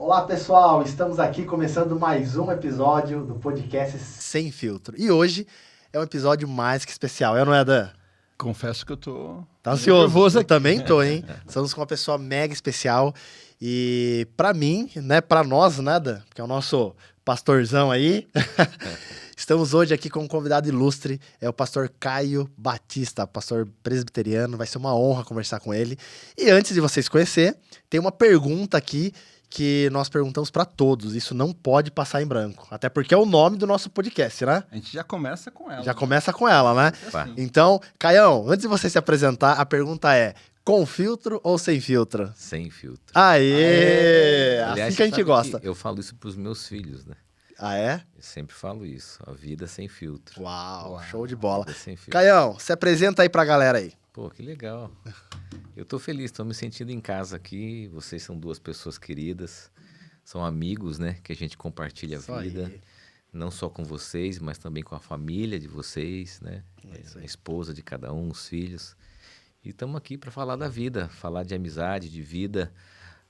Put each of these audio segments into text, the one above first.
Olá pessoal, estamos aqui começando mais um episódio do podcast Sem Filtro. E hoje é um episódio mais que especial, não é, Dan? Confesso que eu tô Tá ansioso? nervoso Eu aqui. também tô, hein? Estamos com uma pessoa mega especial e pra mim, né, pra nós, né, Dan, que é o nosso pastorzão aí, estamos hoje aqui com um convidado ilustre, é o pastor Caio Batista, pastor presbiteriano, vai ser uma honra conversar com ele. E antes de vocês conhecer, tem uma pergunta aqui que nós perguntamos pra todos, isso não pode passar em branco, até porque é o nome do nosso podcast, né? A gente já começa com ela. Já começa com ela, né? Assim. Então, Caião, antes de você se apresentar, a pergunta é: com filtro ou sem filtro? Sem filtro. Aê! Aliás, Assim que a gente sabe gosta. que eu falo isso pros meus filhos, né? Ah, é? Eu sempre falo isso. A vida sem filtro. Uau, show de bola. Vida sem filtro. Caião, se apresenta aí pra galera aí. Pô, que legal. Eu tô feliz, tô me sentindo em casa aqui. Vocês são duas pessoas queridas. São amigos, né? Que a gente compartilha Isso a vida. aí. Não só com vocês, mas também com a família de vocês, né? É isso aí. A esposa de cada um, os filhos. E estamos aqui para falar da vida, falar de amizade, de vida.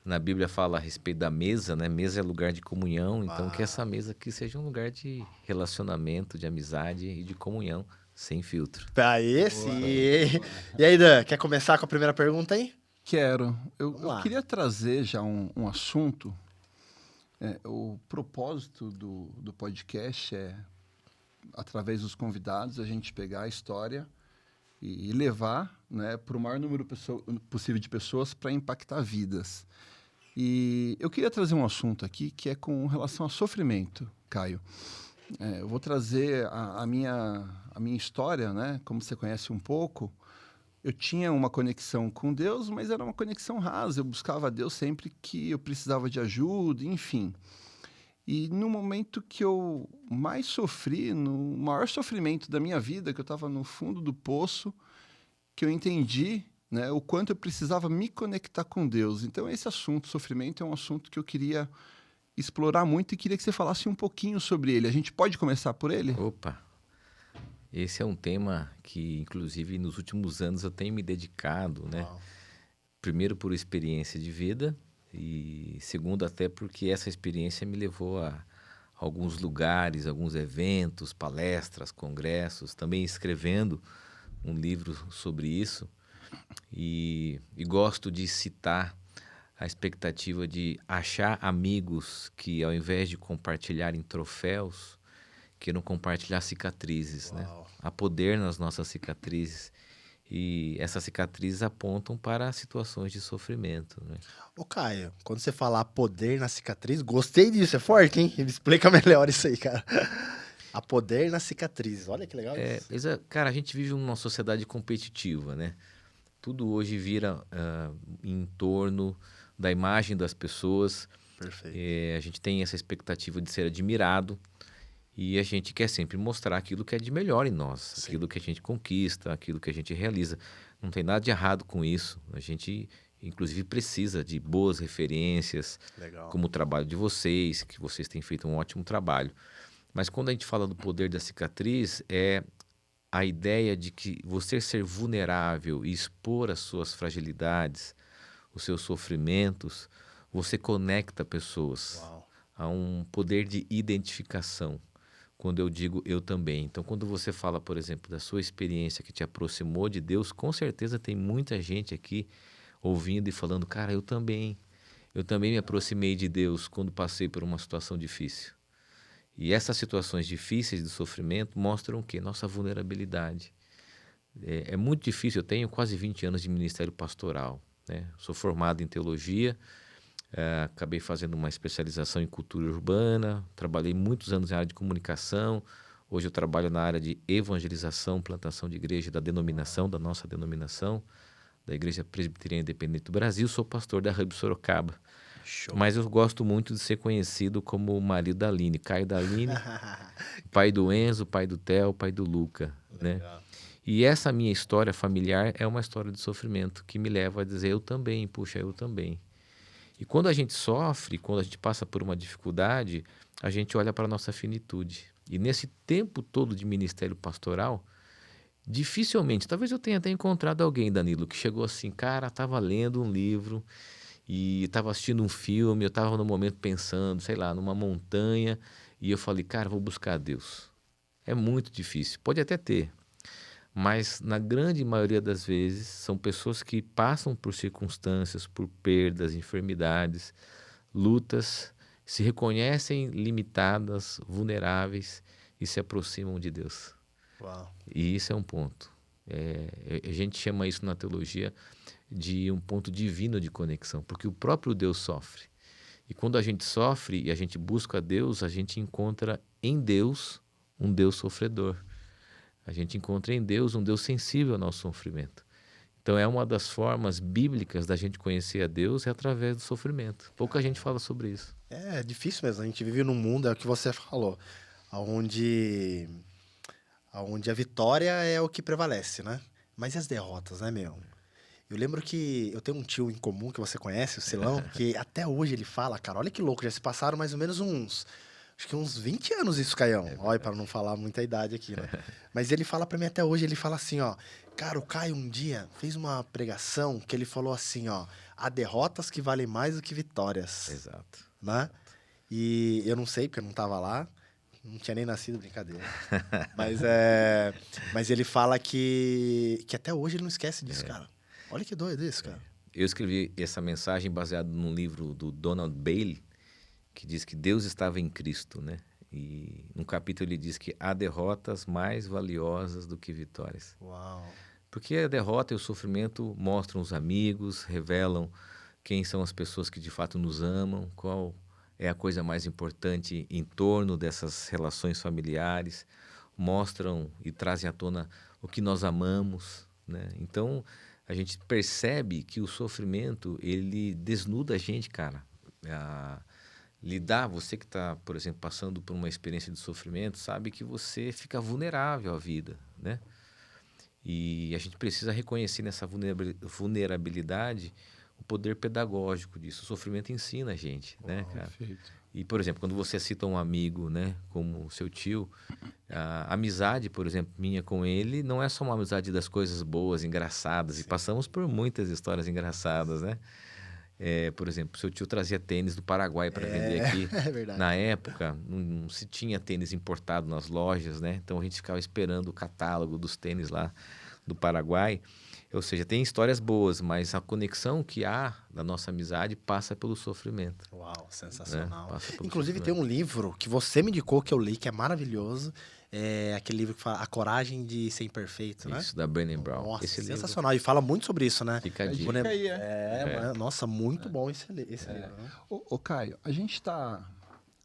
Na Bíblia fala a respeito da mesa, né? Mesa é lugar de comunhão, então que essa mesa aqui seja um lugar de relacionamento, de amizade e de comunhão, sem filtro. Aê, sim. E aí, Dan, quer começar com a primeira pergunta aí? Quero. Vamos lá. Eu queria trazer já um assunto. O propósito do podcast é, através dos convidados, a gente pegar a história e levar, né, para o maior número possível de pessoas para impactar vidas. E eu queria trazer um assunto aqui que é com relação a sofrimento, Caio. Eu vou trazer a minha história, né? Como você conhece um pouco, eu tinha uma conexão com Deus, mas era uma conexão rasa. Eu buscava a Deus sempre que eu precisava de ajuda, enfim. E no momento que eu mais sofri, no maior sofrimento da minha vida, que eu estava no fundo do poço, que eu entendi, né, o quanto eu precisava me conectar com Deus. Então, esse assunto, sofrimento, é um assunto que eu queria explorar muito e queria que você falasse um pouquinho sobre ele. A gente pode começar por ele? Opa! Esse é um tema que, inclusive, nos últimos anos eu tenho me dedicado, né? Uau. Primeiro por experiência de vida e segundo até porque essa experiência me levou a alguns lugares, alguns eventos, palestras, congressos, também escrevendo um livro sobre isso e gosto de citar a expectativa de achar amigos que ao invés de compartilharem troféus, queiram compartilhar cicatrizes, né? Uau. Há poder nas nossas cicatrizes. E essas cicatrizes apontam para situações de sofrimento, né? Ô, Caio, quando você falar poder na cicatriz, gostei disso, é forte, hein? Me explica melhor isso aí, cara. A poder na cicatriz, olha que legal isso. Cara, a gente vive numa sociedade competitiva, né? Tudo hoje vira em torno da imagem das pessoas. Perfeito. A gente tem essa expectativa de ser admirado e a gente quer sempre mostrar aquilo que é de melhor em nós, Sim. aquilo que a gente conquista, aquilo que a gente realiza. Não tem nada de errado com isso. A gente, inclusive, precisa de boas referências, Legal. como o trabalho de vocês, que vocês têm feito um ótimo trabalho. Mas quando a gente fala do poder da cicatriz, é a ideia de que você ser vulnerável e expor as suas fragilidades, os seus sofrimentos, você conecta pessoas Uau. a um poder de identificação. Quando eu digo eu também. Então, quando você fala, por exemplo, da sua experiência que te aproximou de Deus, com certeza tem muita gente aqui ouvindo e falando, cara, eu também me aproximei de Deus quando passei por uma situação difícil. E essas situações difíceis de sofrimento mostram o quê? Nossa vulnerabilidade. É muito difícil, eu tenho quase 20 anos de ministério pastoral, né? Sou formado em teologia, acabei fazendo uma especialização em cultura urbana, trabalhei muitos anos na área de comunicação, hoje eu trabalho na área de evangelização, plantação de igreja da nossa denominação, da Igreja Presbiteriana Independente do Brasil, sou pastor da Hub Sorocaba. Show. Mas eu gosto muito de ser conhecido como o marido da Aline, Caio da Aline, pai do Enzo, pai do Theo, pai do Luca, né? Legal. E essa minha história familiar é uma história de sofrimento que me leva a dizer eu também, puxa, eu também. E quando a gente sofre, quando a gente passa por uma dificuldade, a gente olha para a nossa finitude. E nesse tempo todo de ministério pastoral, dificilmente, talvez eu tenha até encontrado alguém, Danilo, que chegou assim, cara, estava lendo um livro E estava assistindo um filme, eu estava no momento pensando, sei lá, numa montanha, e eu falei, cara, vou buscar Deus. É muito difícil, pode até ter, mas na grande maioria das vezes são pessoas que passam por circunstâncias, por perdas, enfermidades, lutas, se reconhecem limitadas, vulneráveis e se aproximam de Deus. Uau. E isso é um ponto. A gente chama isso na teologia de um ponto divino de conexão, porque o próprio Deus sofre. E quando a gente sofre e a gente busca a Deus, a gente encontra em Deus um Deus sofredor. A gente encontra em Deus um Deus sensível ao nosso sofrimento. Então é uma das formas bíblicas da gente conhecer a Deus é através do sofrimento. Pouca gente fala sobre isso. É difícil mesmo. A gente vive num mundo, é o que você falou, onde a vitória é o que prevalece, né? Mas e as derrotas, né, meu? Eu lembro que eu tenho um tio em comum que você conhece, o Silão, que até hoje ele fala, cara, olha que louco, já se passaram mais ou menos acho que uns 20 anos isso, Caião. Olha, para não falar muita idade aqui, né? Mas ele fala para mim até hoje, ele fala assim, ó, cara, o Caio um dia fez uma pregação que ele falou assim, ó, há derrotas que valem mais do que vitórias. Exato. Né? E eu não sei, porque eu não tava lá, não tinha nem nascido, brincadeira. Mas ele fala que até hoje ele não esquece disso, cara. Olha que doido isso, cara. Eu escrevi essa mensagem baseado num livro do Donald Bailey, que diz que Deus estava em Cristo, né? E num capítulo ele diz que há derrotas mais valiosas do que vitórias. Uau. Porque a derrota e o sofrimento mostram os amigos, revelam quem são as pessoas que de fato nos amam, qual é a coisa mais importante em torno dessas relações familiares, mostram e trazem à tona o que nós amamos, né? Então, a gente percebe que o sofrimento, ele desnuda a gente, cara. Você que está, por exemplo, passando por uma experiência de sofrimento, sabe que você fica vulnerável à vida, né? E a gente precisa reconhecer nessa vulnerabilidade o poder pedagógico disso. O sofrimento ensina a gente, né, cara? Perfeito. E, por exemplo, quando você cita um amigo, né, como o seu tio, a amizade, por exemplo, minha com ele, não é só uma amizade das coisas boas, engraçadas, Sim. E passamos por muitas histórias engraçadas, né? Por exemplo, seu tio trazia tênis do Paraguai para vender aqui. É verdade. Na época, não se tinha tênis importado nas lojas, né? Então a gente ficava esperando o catálogo dos tênis lá do Paraguai. Ou seja, tem histórias boas, mas a conexão que há da nossa amizade passa pelo sofrimento. Uau, sensacional. Né? Passa pelo Inclusive sofrimento. tem um livro que você me indicou, que eu li, que é maravilhoso. É aquele livro que fala A Coragem de Ser Imperfeito, né? Isso, da Brené Brown. Nossa, esse sensacional. E fala muito sobre isso, né? Fica a dica. Fica aí, Nossa, muito bom esse livro. Né? Ô, Caio, a gente está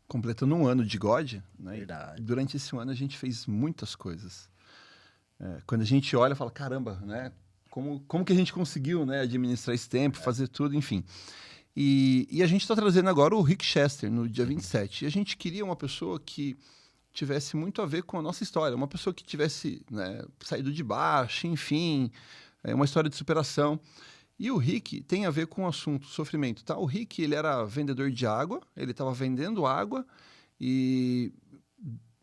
completando um ano de God, né? Verdade. Durante esse ano a gente fez muitas coisas. Quando a gente olha, fala, caramba, né? Como que a gente conseguiu, né, administrar esse tempo, fazer tudo, enfim. E a gente está trazendo agora o Rick Chester, no dia 27. E a gente queria uma pessoa que tivesse muito a ver com a nossa história, uma pessoa que tivesse, né, saído de baixo, enfim, uma história de superação. E o Rick tem a ver com o assunto sofrimento, tá? O Rick, ele era vendedor de água, ele estava vendendo água e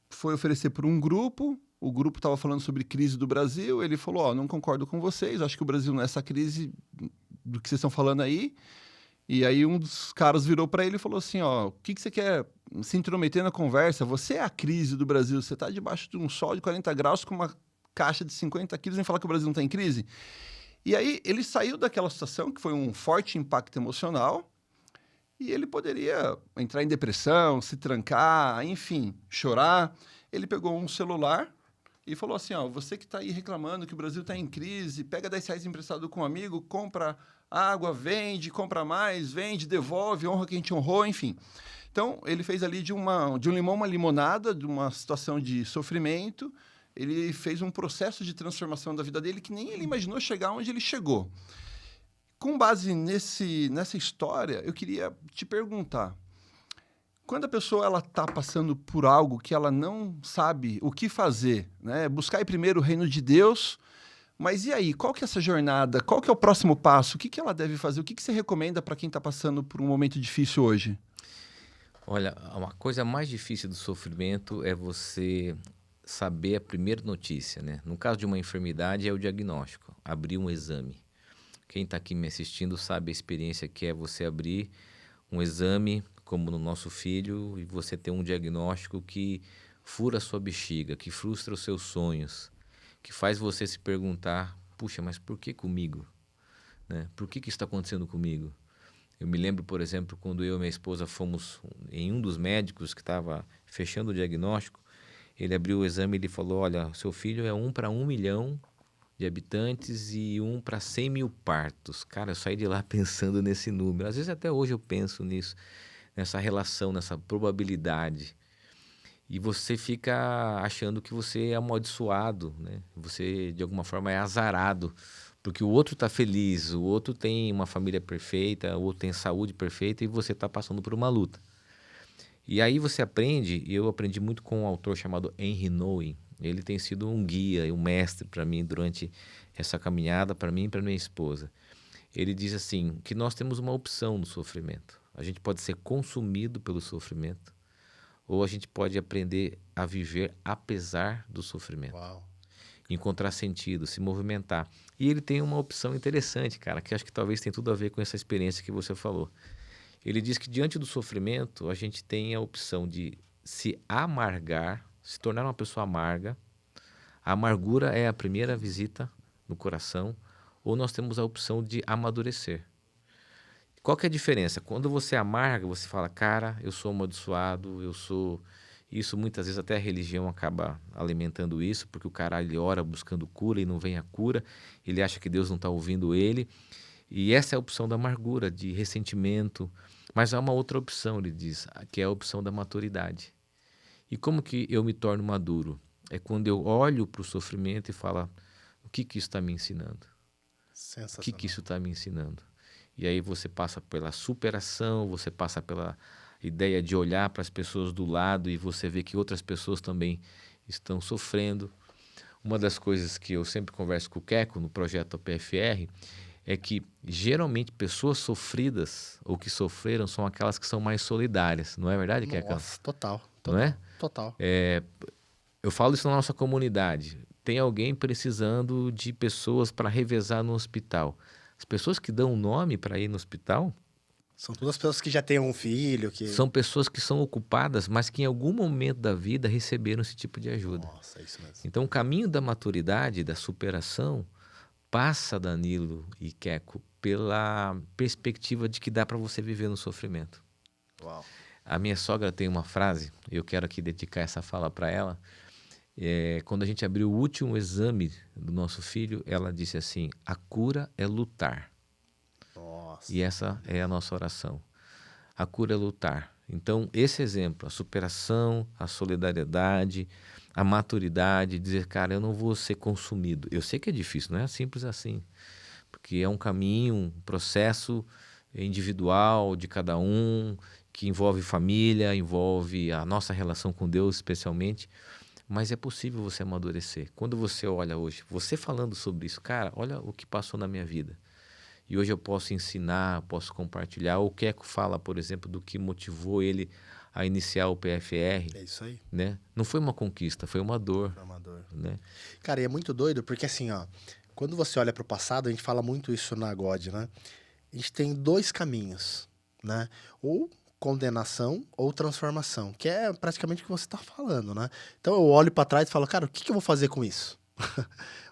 foi oferecer por um grupo. O grupo estava falando sobre crise do Brasil, ele falou, não concordo com vocês, acho que o Brasil não é essa crise do que vocês estão falando aí. E aí um dos caras virou para ele e falou assim, o que você quer se intrometer na conversa? Você é a crise do Brasil, você está debaixo de um sol de 40 graus com uma caixa de 50 quilos e falar que o Brasil não está em crise? E aí ele saiu daquela situação, que foi um forte impacto emocional, e ele poderia entrar em depressão, se trancar, enfim, chorar. Ele pegou um celular e falou assim, você que está aí reclamando que o Brasil está em crise, pega R$10 emprestado com um amigo, compra água, vende, compra mais, vende, devolve, honra quem te honrou, enfim. Então, ele fez ali de um limão uma limonada, de uma situação de sofrimento, ele fez um processo de transformação da vida dele que nem ele imaginou chegar onde ele chegou. Com base nessa história, eu queria te perguntar, quando a pessoa está passando por algo que ela não sabe o que fazer, né? Buscar primeiro o reino de Deus, mas e aí? Qual que é essa jornada? Qual que é o próximo passo? O que ela deve fazer? O que você recomenda para quem está passando por um momento difícil hoje? Olha, uma coisa mais difícil do sofrimento é você saber a primeira notícia, né? No caso de uma enfermidade é o diagnóstico, abrir um exame. Quem está aqui me assistindo sabe a experiência que é você abrir um exame, como no nosso filho, e você ter um diagnóstico que fura a sua bexiga, que frustra os seus sonhos, que faz você se perguntar, puxa, mas por que comigo? Né? Por que isso está acontecendo comigo? Eu me lembro, por exemplo, quando eu e minha esposa fomos em um dos médicos que estava fechando o diagnóstico, ele abriu o exame e ele falou, olha, seu filho é 1 para 1 milhão de habitantes e 1 para 100 mil partos. Cara, eu saí de lá pensando nesse número. Às vezes até hoje eu penso nisso, nessa relação, nessa probabilidade. E você fica achando que você é amaldiçoado, né? Você, de alguma forma, é azarado, porque o outro está feliz, o outro tem uma família perfeita, o outro tem saúde perfeita e você está passando por uma luta. E aí você aprende, e eu aprendi muito com um autor chamado Henry Nouwen. Ele tem sido um guia e um mestre para mim durante essa caminhada, para mim e para minha esposa. Ele diz assim, que nós temos uma opção no sofrimento. A gente pode ser consumido pelo sofrimento, ou a gente pode aprender a viver apesar do sofrimento. Uau. Encontrar sentido, se movimentar. E ele tem uma opção interessante, cara, que acho que talvez tenha tudo a ver com essa experiência que você falou. Ele diz que diante do sofrimento, a gente tem a opção de se amargar, se tornar uma pessoa amarga. A amargura é a primeira visita no coração, ou nós temos a opção de amadurecer. Qual que é a diferença? Quando você amarga, você fala, cara, eu sou amaldiçoado, eu sou... Isso muitas vezes até a religião acaba alimentando isso, porque o cara ele ora buscando cura e não vem a cura, ele acha que Deus não está ouvindo ele. E essa é a opção da amargura, de ressentimento. Mas há uma outra opção, ele diz, que é a opção da maturidade. E como que eu me torno maduro? É quando eu olho para o sofrimento e falo, o que isso está me ensinando? O que isso está me ensinando? E aí você passa pela superação, você passa pela ideia de olhar para as pessoas do lado e você vê que outras pessoas também estão sofrendo. Uma das coisas que eu sempre converso com o Keco no projeto PFR é que geralmente pessoas sofridas ou que sofreram são aquelas que são mais solidárias. Não é verdade, Keco? Nossa, total. Não é? Total. Eu falo isso na nossa comunidade. Tem alguém precisando de pessoas para revezar no hospital. As pessoas que dão o nome para ir no hospital são todas pessoas que já têm um filho. São pessoas que são ocupadas, mas que em algum momento da vida receberam esse tipo de ajuda. Nossa, é isso mesmo. Então o caminho da maturidade, da superação, passa, Danilo e Keco, pela perspectiva de que dá para você viver no sofrimento. Uau. A minha sogra tem uma frase, eu quero aqui dedicar essa fala para ela. Quando a gente abriu o último exame do nosso filho, ela disse assim, a cura é lutar. Nossa. E essa é a nossa oração. A cura é lutar. Então, esse exemplo, a superação, a solidariedade, a maturidade, dizer, cara, eu não vou ser consumido. Eu sei que é difícil, não é simples assim. Porque é um caminho, um processo individual de cada um, que envolve família, envolve a nossa relação com Deus especialmente. Mas é possível você amadurecer. Quando você olha hoje, você falando sobre isso, cara, olha o que passou na minha vida. E hoje eu posso ensinar, posso compartilhar. O Keco fala, por exemplo, do que motivou ele a iniciar o PFR. É isso aí. Né? Não foi uma conquista, foi uma dor. Foi uma dor. Né? Cara, e é muito doido, porque assim, ó, quando você olha para o passado, a gente fala muito isso na God, né? A gente tem 2 caminhos, né? Ou condenação ou transformação, que é praticamente o que você está falando, né? Então eu olho para trás e falo, cara, o que eu vou fazer com isso?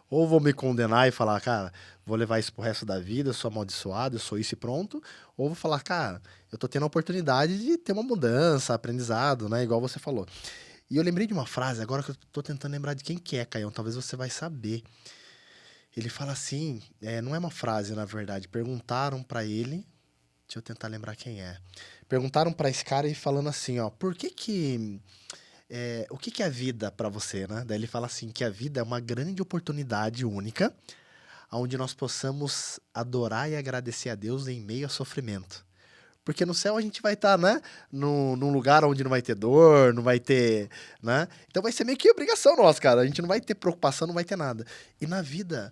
Ou vou me condenar e falar, cara, vou levar isso pro resto da vida, eu sou amaldiçoado, eu sou isso e pronto. Ou vou falar, cara, eu tô tendo a oportunidade de ter uma mudança, aprendizado, né? Igual você falou. E eu lembrei de uma frase, agora que eu tô tentando lembrar de quem que é, Caião, talvez você vai saber. Ele fala assim, não é uma frase, na verdade, perguntaram pra ele, deixa eu tentar lembrar quem é. Perguntaram pra esse cara e falando assim, ó, por que o que é a vida para você, né? Daí ele fala assim, que a vida é uma grande oportunidade única, onde nós possamos adorar e agradecer a Deus em meio a sofrimento. Porque no céu a gente vai estar, né? Num lugar onde não vai ter dor, não vai ter, né? Então vai ser meio que obrigação nossa, cara. A gente não vai ter preocupação, não vai ter nada. E na vida,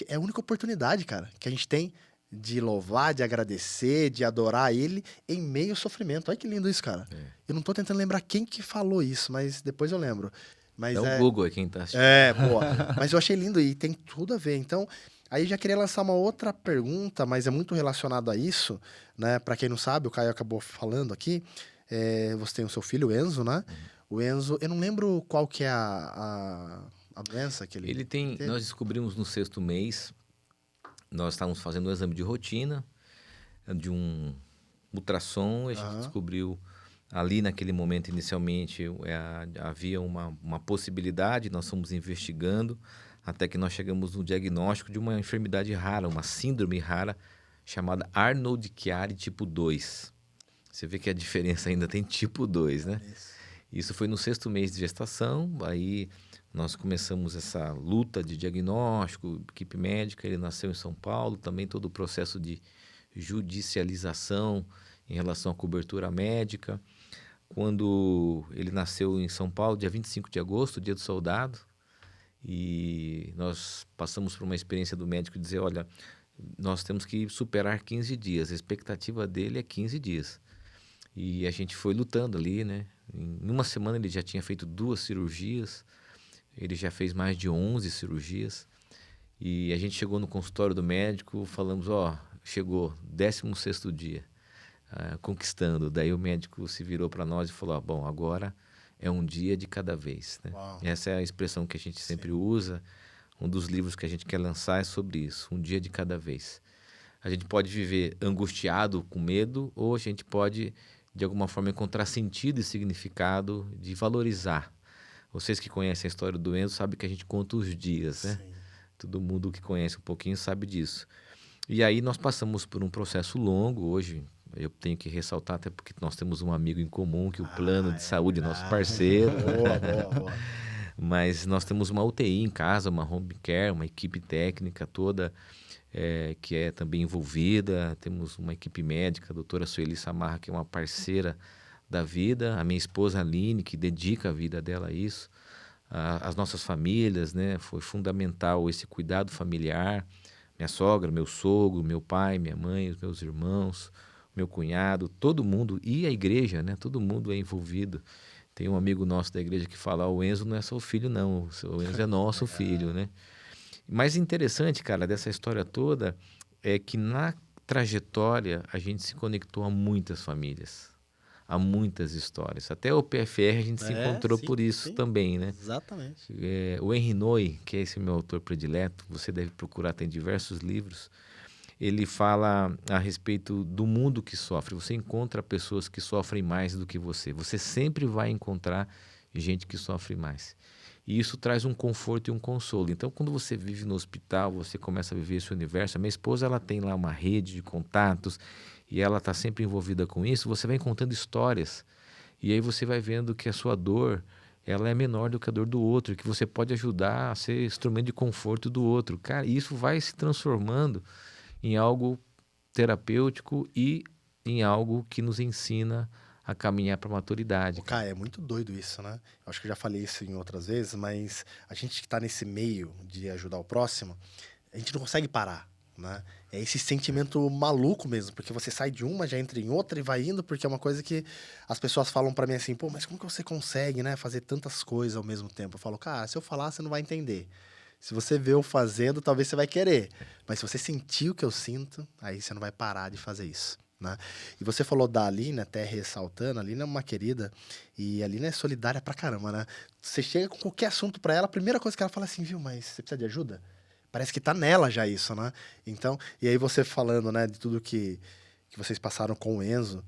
é a única oportunidade, cara, que a gente tem de louvar, de agradecer, de adorar Ele em meio ao sofrimento. Olha que lindo isso, cara. Eu não tô tentando lembrar quem que falou isso, mas depois eu lembro. Mas o Google é quem tá assistindo. boa. Mas eu achei lindo e tem tudo a ver. Então, Aí já queria lançar uma outra pergunta, mas é muito relacionado a isso, né? Para quem não sabe, o Caio acabou falando aqui, você tem o seu filho, o Enzo, né? O Enzo, eu não lembro qual que é a doença que ele teve. Nós descobrimos no 6º mês, nós estávamos fazendo um exame de rotina, de um ultrassom, a gente descobriu ali naquele momento inicialmente havia uma possibilidade, nós fomos investigando até que nós chegamos no diagnóstico de uma enfermidade rara, uma síndrome rara chamada Arnold-Chiari tipo 2. Você vê que a diferença ainda tem tipo 2, né? Isso foi no 6º mês de gestação, aí nós começamos essa luta de diagnóstico, equipe médica, ele nasceu em São Paulo, também todo o processo de judicialização em relação à cobertura médica. Quando ele nasceu em São Paulo, dia 25 de agosto, dia do soldado, e nós passamos por uma experiência do médico dizer, olha, nós temos que superar 15 dias, a expectativa dele é 15 dias. E a gente foi lutando ali, né? Em uma semana ele já tinha feito 2 cirurgias, ele já fez mais de 11 cirurgias, e a gente chegou no consultório do médico, falamos, chegou 16º dia, conquistando. Daí o médico se virou para nós e falou, bom, agora é um dia de cada vez, né? Essa é a expressão que a gente sempre usa, um dos livros que a gente quer lançar é sobre isso, um dia de cada vez. A gente pode viver angustiado, com medo, ou a gente pode, de alguma forma, encontrar sentido e significado de valorizar. Vocês que conhecem a história do Enzo sabem que a gente conta os dias, né? Sim. Todo mundo que conhece um pouquinho sabe disso. E aí nós passamos por um processo longo. Hoje eu tenho que ressaltar, até porque nós temos um amigo em comum, que o plano de saúde é nosso parceiro. Boa. Mas nós temos uma UTI em casa, uma home care, uma equipe técnica toda que é também envolvida. Temos uma equipe médica, a doutora Sueli Samarra, que é uma parceira da vida. A minha esposa Aline, que dedica a vida dela a isso. As nossas famílias, né? Foi fundamental esse cuidado familiar. Minha sogra, meu sogro, meu pai, minha mãe, os meus irmãos, meu cunhado, todo mundo, e a igreja, né? Todo mundo é envolvido. Tem um amigo nosso da igreja que fala, o Enzo não é seu filho não, o Enzo é nosso filho, né? Mais interessante, cara, dessa história toda é que na trajetória a gente se conectou a muitas famílias, a muitas histórias. Até o PFR a gente se encontrou por isso também, né? Exatamente. O Henri Nouwen, que é esse meu autor predileto, você deve procurar, tem diversos livros, ele fala a respeito do mundo que sofre. Você encontra pessoas que sofrem mais do que você. Você sempre vai encontrar gente que sofre mais. E isso traz um conforto e um consolo. Então, quando você vive no hospital, você começa a viver esse universo. A minha esposa, ela tem lá uma rede de contatos e ela está sempre envolvida com isso. Você vai contando histórias e aí você vai vendo que a sua dor, ela é menor do que a dor do outro, que você pode ajudar a ser instrumento de conforto do outro. Cara, isso vai se transformando em algo terapêutico e em algo que nos ensina a caminhar para a maturidade. Cara, é muito doido isso, né? Eu acho que eu já falei isso em outras vezes, mas a gente que está nesse meio de ajudar o próximo, a gente não consegue parar, né? É esse sentimento maluco mesmo, porque você sai de uma, já entra em outra e vai indo, porque é uma coisa que as pessoas falam para mim assim, pô, mas como que você consegue, né, fazer tantas coisas ao mesmo tempo? Eu falo, cara, se eu falar, você não vai entender. Se você vê eu fazendo, talvez você vai querer. Mas se você sentir o que eu sinto, aí você não vai parar de fazer isso, né? E você falou da Aline, até ressaltando, a Aline é uma querida e a Aline é solidária pra caramba, né? Você chega com qualquer assunto pra ela, a primeira coisa que ela fala é assim, viu, mas você precisa de ajuda? Parece que tá nela já isso, né? Então, e aí você falando, né, de tudo que vocês passaram com o Enzo,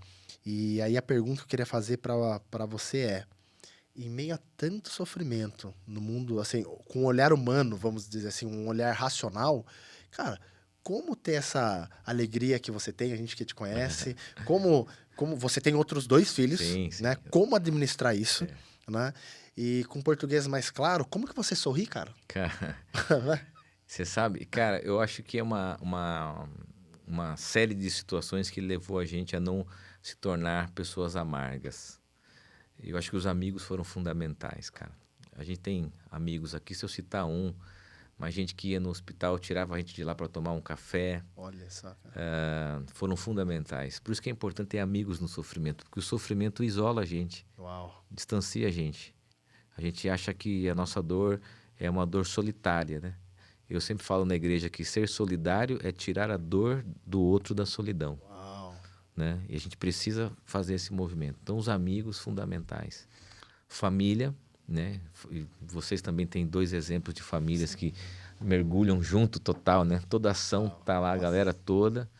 e aí a pergunta que eu queria fazer pra você é, em meio a tanto sofrimento no mundo, assim, com um olhar humano, vamos dizer assim, um olhar racional, cara, como ter essa alegria que você tem, a gente que te conhece, como você tem outros 2 filhos, sim, né? Como administrar isso, né? E com português mais claro, como que você sorri, cara? Cara, você sabe, cara, eu acho que é uma série de situações que levou a gente a não se tornar pessoas amargas. Eu acho que os amigos foram fundamentais, cara. A gente tem amigos aqui, se eu citar mas gente que ia no hospital, tirava a gente de lá para tomar um café. Olha só, cara. Foram fundamentais. Por isso que é importante ter amigos no sofrimento, porque o sofrimento isola a gente, distancia a gente. A gente acha que a nossa dor é uma dor solitária, né? Eu sempre falo na igreja que ser solidário é tirar a dor do outro da solidão. Uau. Né? E a gente precisa fazer esse movimento. Então, os amigos fundamentais. Família, né? E vocês também têm 2 exemplos de famílias que mergulham junto total, né? Toda ação tá lá, a galera toda.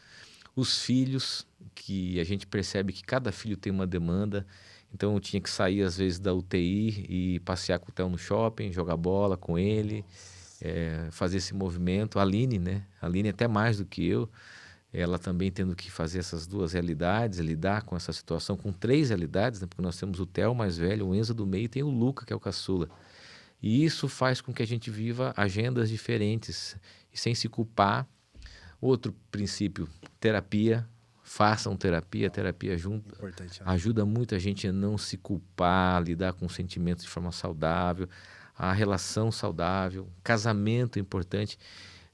Os filhos, que a gente percebe que cada filho tem uma demanda. Então, eu tinha que sair, às vezes, da UTI e passear com o Theo no shopping, jogar bola com ele, fazer esse movimento. A Aline, né? A Aline até mais do que eu. Ela também tendo que fazer essas 2 realidades, lidar com essa situação, com 3 realidades, né? Porque nós temos o Theo mais velho, o Enzo do meio e tem o Luca, que é o caçula. E isso faz com que a gente viva agendas diferentes e sem se culpar. Outro princípio, terapia. Façam terapia junto. Importante, né? Ajuda muito a gente a não se culpar, lidar com sentimentos de forma saudável, a relação saudável, casamento importante.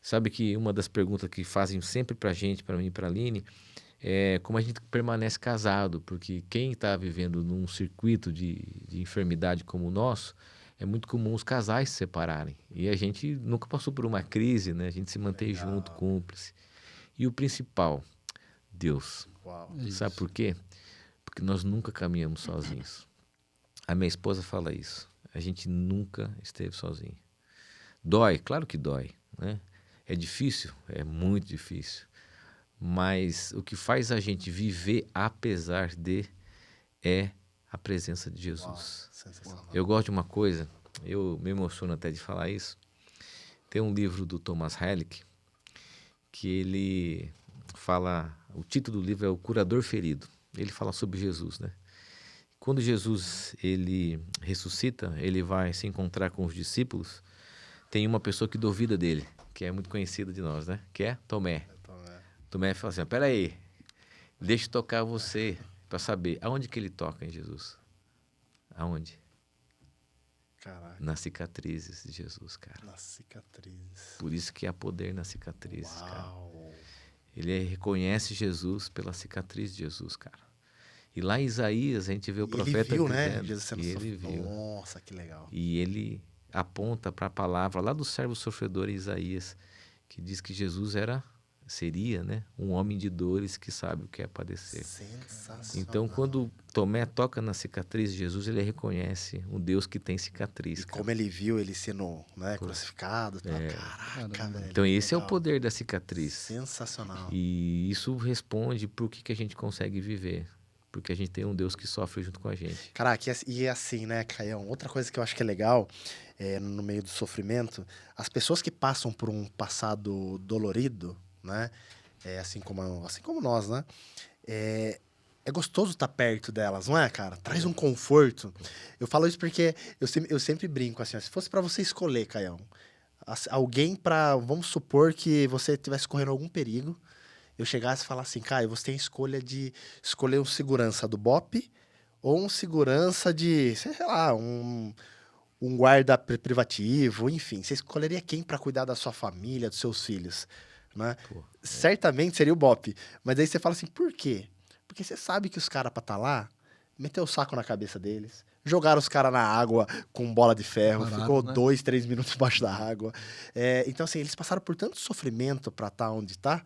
Sabe que uma das perguntas que fazem sempre pra gente, para mim e pra Aline, é como a gente permanece casado, porque quem está vivendo num circuito de enfermidade como o nosso, é muito comum os casais se separarem. E a gente nunca passou por uma crise, né? A gente se mantém junto, cúmplice. E o principal, Deus. Uau. Sabe por quê? Porque nós nunca caminhamos sozinhos. A minha esposa fala isso. A gente nunca esteve sozinho. Dói, claro que dói, né? É difícil? É muito difícil. Mas o que faz a gente viver apesar de é a presença de Jesus. Uau. Sensacional. Eu gosto de uma coisa, eu me emociono até de falar isso. Tem um livro do Thomas Halleck que ele fala, o título do livro é O Curador Ferido. Ele fala sobre Jesus, né? Quando Jesus ele ressuscita, ele vai se encontrar com os discípulos. Tem uma pessoa que duvida dele, que é muito conhecida de nós, né? Que é Tomé. Tomé fala assim, peraí, deixa eu tocar você para saber aonde que ele toca em Jesus. Aonde? Caraca. Nas cicatrizes de Jesus, cara. Nas cicatrizes. Por isso que há poder nas cicatrizes, cara. Uau. Ele reconhece Jesus pela cicatriz de Jesus, cara. E lá em Isaías a gente vê o profeta Ele viu, dizendo, né? Jesus sendo e ele viu. Nossa, que legal. E ele aponta para a palavra lá do servo sofredor em Isaías, que diz que Jesus seria, né, um homem de dores que sabe o que é padecer. Sensacional. Então, quando Tomé toca na cicatriz de Jesus, ele reconhece um Deus que tem cicatriz. E como ele viu ele sendo, né, crucificado. Caraca, velho. Então, esse é o legal. poder da cicatriz. Sensacional. E isso responde por que a gente consegue viver. Porque a gente tem um Deus que sofre junto com a gente. Caraca, e assim, né, Caião? Outra coisa que eu acho que é legal, no meio do sofrimento, as pessoas que passam por um passado dolorido, né? Assim como nós, né? É gostoso estar perto delas, não é, cara? Traz um conforto. Eu falo isso porque eu sempre brinco assim, ó, se fosse pra você escolher, Caião, alguém pra... Vamos supor que você estivesse correndo algum perigo, eu chegasse e falasse assim, Caio, você tem a escolha de escolher um segurança do BOPE ou um segurança de, sei lá, um guarda privativo, enfim. Você escolheria quem pra cuidar da sua família, dos seus filhos, né? Certamente seria o BOPE. Mas aí você fala assim, por quê? Porque você sabe que os caras pra estar lá, meteu o saco na cabeça deles, jogaram os caras na água com bola de ferro, Parado, ficou né? 2, 3 minutos embaixo da água. Então, assim, eles passaram por tanto sofrimento pra estar onde tá,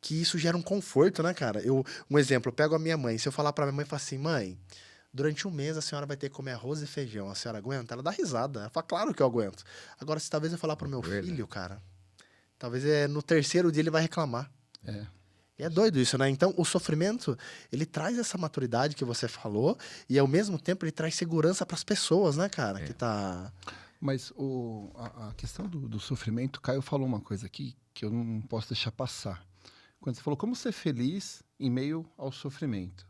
que isso gera um conforto, né, cara? Um exemplo, eu pego a minha mãe, se eu falar pra minha mãe, eu falo assim, mãe, durante um mês a senhora vai ter que comer arroz e feijão, a senhora aguenta? Ela dá risada, ela fala, claro que eu aguento. Agora, se talvez eu falar pro meu filho, cara, talvez no 3º dia ele vai reclamar. E é doido isso, né? Então, o sofrimento, ele traz essa maturidade que você falou e, ao mesmo tempo, ele traz segurança pras pessoas, né, cara? Que tá... Mas a questão do sofrimento, o Caio falou uma coisa aqui que eu não posso deixar passar. Quando você falou como ser feliz em meio ao sofrimento.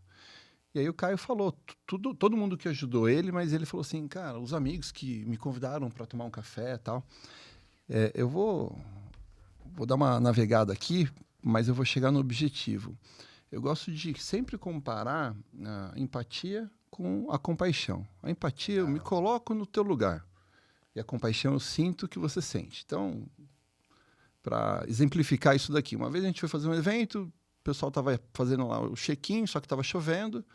E aí o Caio falou, todo mundo que ajudou ele, mas ele falou assim, cara, os amigos que me convidaram para tomar um café e tal. Eu vou dar uma navegada aqui, mas eu vou chegar no objetivo. Eu gosto de sempre comparar a empatia com a compaixão. A empatia, eu me coloco no teu lugar. E a compaixão, eu sinto o que você sente. Então, para exemplificar isso daqui, uma vez a gente foi fazer um evento, o pessoal estava fazendo lá o check-in, só que estava chovendo,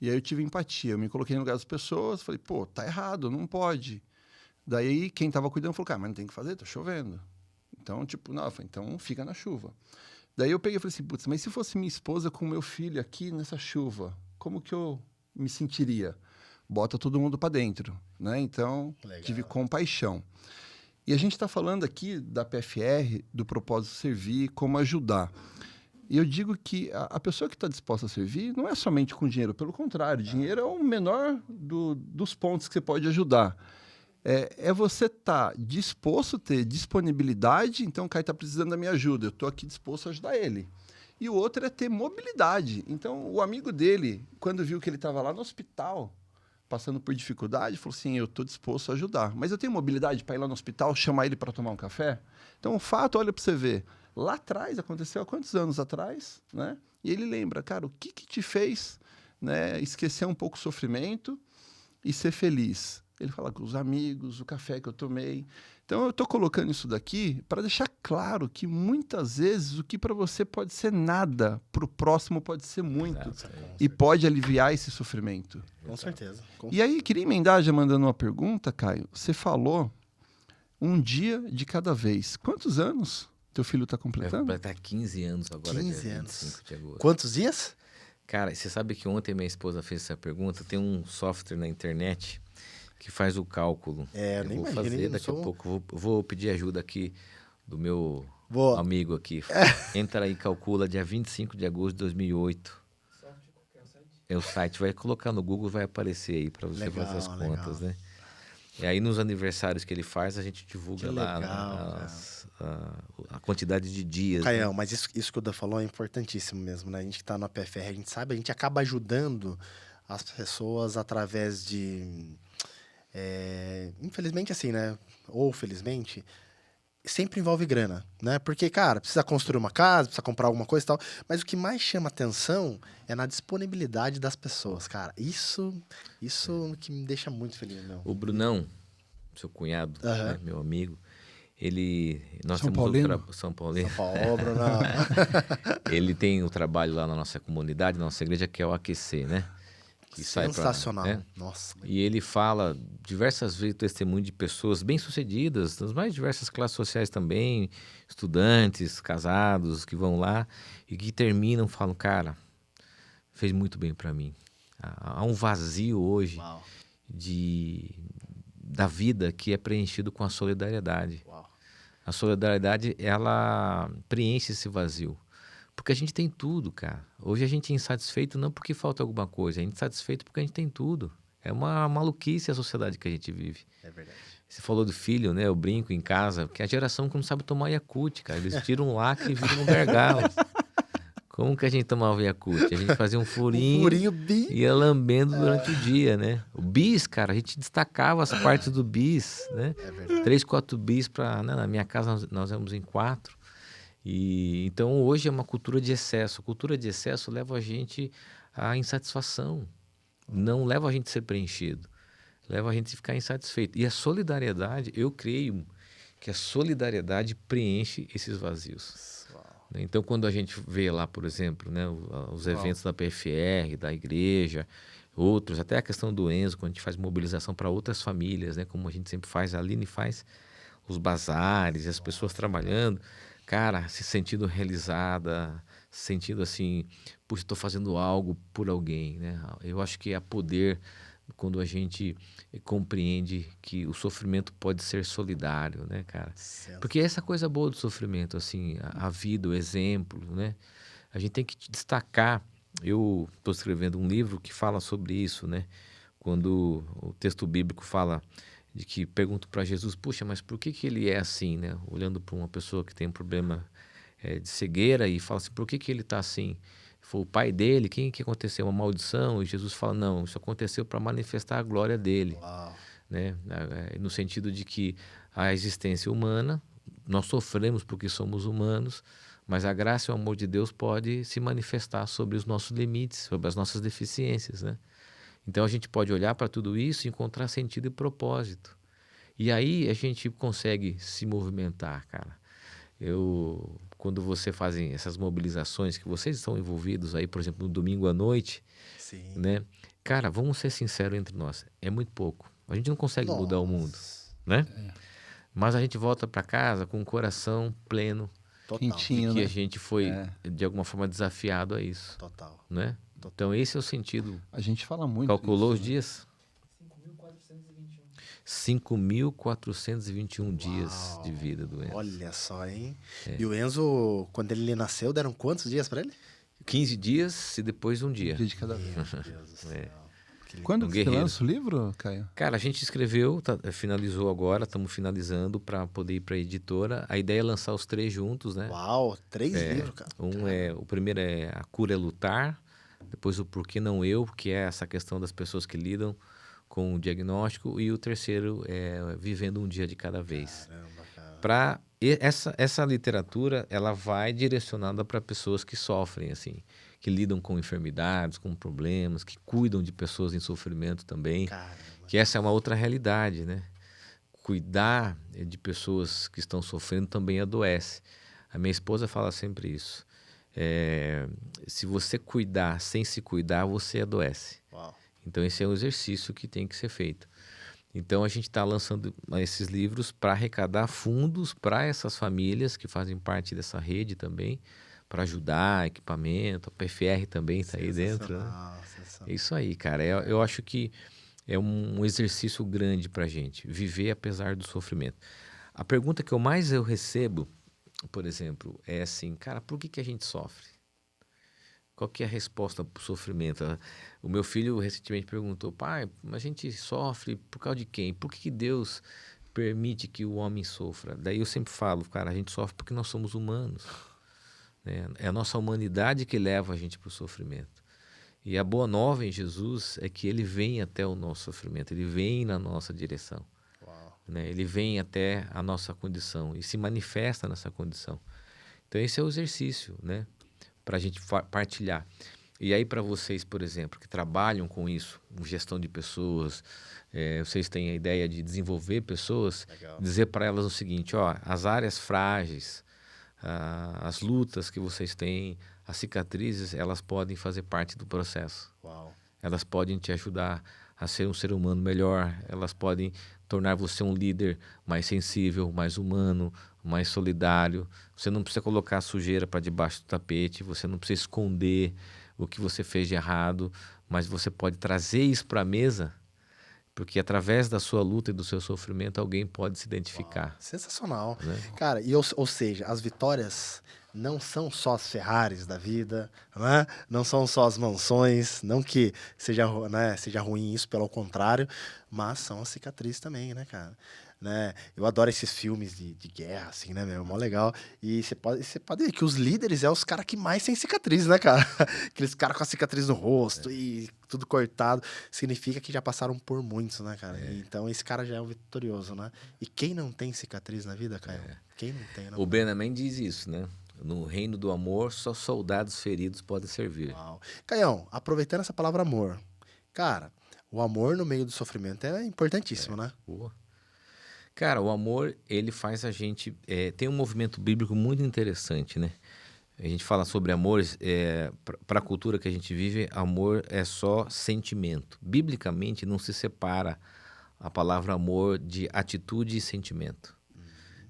e aí eu tive empatia. Eu me coloquei no lugar das pessoas, falei, pô, tá errado, não pode. Daí, quem estava cuidando falou, cara, mas não tem que fazer, tá chovendo. Então, tipo, não, então fica na chuva. Daí eu peguei e falei assim, putz, mas se fosse minha esposa com meu filho aqui nessa chuva, como que eu me sentiria? Bota todo mundo para dentro, né? Então, Legal. tive compaixão. E a gente está falando aqui da PFR, do propósito servir, como ajudar. E eu digo que a pessoa que está disposta a servir não é somente com dinheiro, pelo contrário, dinheiro é o menor dos pontos que você pode ajudar. É você estar disposto a ter disponibilidade, então o cara está precisando da minha ajuda, eu estou aqui disposto a ajudar ele. E o outro é ter mobilidade. Então, o amigo dele, quando viu que ele estava lá no hospital, passando por dificuldade, falou assim, eu estou disposto a ajudar. Mas eu tenho mobilidade para ir lá no hospital, chamar ele para tomar um café? Então, o fato, olha para você ver, lá atrás, aconteceu há quantos anos atrás, né? E ele lembra, cara, o que te fez, né, esquecer um pouco o sofrimento e ser feliz? Ele fala com os amigos, o café que eu tomei. Então, eu estou colocando isso daqui para deixar claro que muitas vezes o que para você pode ser nada, para o próximo pode ser muito. E pode aliviar esse sofrimento. Com certeza. E aí, queria emendar, já mandando uma pergunta, Caio. Você falou um dia de cada vez. Quantos anos teu filho está completando? Vai completar 15 anos agora, 15 dia anos. 25 de agosto. Quantos dias? Cara, você sabe que ontem minha esposa fez essa pergunta? Tem um software na internet que faz o cálculo. Eu nem vou imagino, fazer daqui a pouco. Vou pedir ajuda aqui do meu amigo aqui. Entra aí e calcula dia 25 de agosto de 2008. É o site. Vai colocar no Google, vai aparecer aí para você fazer as contas, né? E aí nos aniversários que ele faz, a gente divulga lá a quantidade de dias. Caião, né? mas isso que o Dan falou é importantíssimo mesmo, né? A gente que tá na PFR, a gente sabe, a gente acaba ajudando as pessoas através de... infelizmente assim, né? Ou felizmente, sempre envolve grana, né? Porque, cara, precisa construir uma casa, precisa comprar alguma coisa e tal, mas o que mais chama atenção é na disponibilidade das pessoas, cara. Isso que me deixa muito feliz, meu. O Brunão, seu cunhado, né, meu amigo, nós São temos Paulino? São Paulino. São Paulo, Brunão. Ele tem o trabalho lá na nossa comunidade, na nossa igreja, que é o Aquecer, né? Que Sensacional. Sai pra, né? Nossa. E ele fala diversas vezes o testemunho de pessoas bem-sucedidas, das mais diversas classes sociais também, estudantes, casados, que vão lá e que terminam, falam, cara, fez muito bem para mim. Há um vazio hoje da vida que é preenchido com a solidariedade. Uau. A solidariedade, ela preenche esse vazio. Porque a gente tem tudo, cara. Hoje a gente é insatisfeito não porque falta alguma coisa, a gente é insatisfeito porque a gente tem tudo. É uma maluquice a sociedade que a gente vive. É verdade. Você falou do filho, né? Eu brinco em casa, que é a geração que não sabe tomar Yakult, cara. Eles tiram um lacre e viram um gargalo. Como que a gente tomava Yakult? A gente fazia um furinho, bem... ia lambendo durante o dia, né? O bis, cara, a gente destacava as partes do bis, né? É verdade. 3, 4 bis para... Né? Na minha casa nós éramos em 4. E então hoje é uma cultura de excesso. A cultura de excesso leva a gente à insatisfação. Não leva a gente a ser preenchido. Leva a gente a ficar insatisfeito. E a solidariedade, eu creio que a solidariedade preenche esses vazios. Então, quando a gente vê lá, por exemplo, né, os eventos da PFR, da igreja, outros, até a questão do Enzo, quando a gente faz mobilização para outras famílias, né, como a gente sempre faz, a Aline faz os bazares, as pessoas trabalhando, cara, se sentindo realizada, se sentindo assim, puxa, estou fazendo algo por alguém, né? Eu acho que há poder quando a gente compreende que o sofrimento pode ser solidário, né, cara? Porque essa coisa boa do sofrimento, assim, a vida, o exemplo, né? A gente tem que destacar. Eu estou escrevendo um livro que fala sobre isso, né? Quando o texto bíblico fala de que pergunto para Jesus, puxa, mas por que ele é assim, né? Olhando para uma pessoa que tem um problema de cegueira e fala assim, por que ele está assim? Foi o pai dele, quem que aconteceu? Uma maldição? E Jesus fala, não, isso aconteceu para manifestar a glória dele. Uau. Né? No sentido de que a existência humana, nós sofremos porque somos humanos, mas a graça e o amor de Deus pode se manifestar sobre os nossos limites, sobre as nossas deficiências, né? Então a gente pode olhar para tudo isso e encontrar sentido e propósito. E aí a gente consegue se movimentar, cara. Quando você fazem essas mobilizações, que vocês estão envolvidos aí, por exemplo, no domingo à noite, Sim. né? Cara, vamos ser sinceros entre nós, é muito pouco. A gente não consegue mudar o mundo, né? Mas a gente volta para casa com o coração pleno Total. Quentinho, que né? a gente foi, de alguma forma, desafiado a isso, Total. né? Então, esse é o sentido. A gente fala muito Calculou os disso, né? dias? 5.421 dias de vida do Enzo. Olha só, hein? E o Enzo, quando ele nasceu, deram quantos dias pra ele? 15 dias e depois um dia. Um dia de cada vez. Meu Deus do céu. Quando Um que você guerreiro. lança o livro, Caio? Cara, a gente escreveu, finalizou agora, estamos finalizando para poder ir para a editora. A ideia é lançar os 3 juntos, né? Uau, 3 livros, cara. O primeiro é A Cura é Lutar, depois o Por que Não Eu, que é essa questão das pessoas que lidam com o diagnóstico, e o terceiro é Vivendo um Dia de Cada Vez. Caramba, cara. Essa literatura, ela vai direcionada para pessoas que sofrem, assim, que lidam com enfermidades, com problemas, que cuidam de pessoas em sofrimento também, Caramba. que essa é uma outra realidade, né? Cuidar de pessoas que estão sofrendo também adoece. A minha esposa fala sempre isso. Se você cuidar sem se cuidar, você adoece. Uau. Então, esse é um exercício que tem que ser feito. Então, a gente está lançando esses livros para arrecadar fundos para essas famílias que fazem parte dessa rede também, para ajudar, equipamento, a PFR também está aí dentro. Né? Sensacional, sensacional. É isso aí, cara. Eu acho que é um exercício grande para a gente, viver apesar do sofrimento. A pergunta que eu recebo, por exemplo, é assim, cara, por que a gente sofre? Qual que é a resposta para o sofrimento? O meu filho recentemente perguntou, pai, a gente sofre por causa de quem? Por que Deus permite que o homem sofra? Daí eu sempre falo, cara, a gente sofre porque nós somos humanos. Né? É a nossa humanidade que leva a gente para o sofrimento. E a boa nova em Jesus é que ele vem até o nosso sofrimento, ele vem na nossa direção. Uau. Né? Ele vem até a nossa condição e se manifesta nessa condição. Então esse é o exercício, né? Para a gente partilhar. E aí para vocês, por exemplo, que trabalham com isso, com gestão de pessoas, vocês têm a ideia de desenvolver pessoas, Legal. dizer para elas o seguinte, ó, as áreas frágeis, as lutas que vocês têm, as cicatrizes, elas podem fazer parte do processo. Uau. Elas podem te ajudar a ser um ser humano melhor, elas podem tornar você um líder mais sensível, mais humano, mais solidário. Você não precisa colocar a sujeira para debaixo do tapete, você não precisa esconder o que você fez de errado, mas você pode trazer isso para a mesa, porque através da sua luta e do seu sofrimento alguém pode se identificar. Sensacional. Né? Cara, ou seja, as vitórias não são só as Ferraris da vida, né? Não são só as mansões, não que seja, né, seja ruim isso, pelo contrário, mas são as cicatrizes também, né, cara? Né? Eu adoro esses filmes de guerra, assim, né, meu? Mó legal. E você pode ver que os líderes é os caras que mais têm cicatriz, né, cara? Aqueles caras com a cicatriz no rosto e tudo cortado. Significa que já passaram por muitos, né, cara? E então esse cara já é um vitorioso, né? E quem não tem cicatriz na vida, Caio? Quem não tem, não? O Benjamin diz isso, né? No reino do amor, só soldados feridos podem servir. Uau. Caião, aproveitando essa palavra amor, cara, o amor no meio do sofrimento é importantíssimo, né? Boa. Cara, o amor, ele faz a gente... tem um movimento bíblico muito interessante, né? A gente fala sobre amor, para a cultura que a gente vive, amor é só sentimento. Biblicamente, não se separa a palavra amor de atitude e sentimento.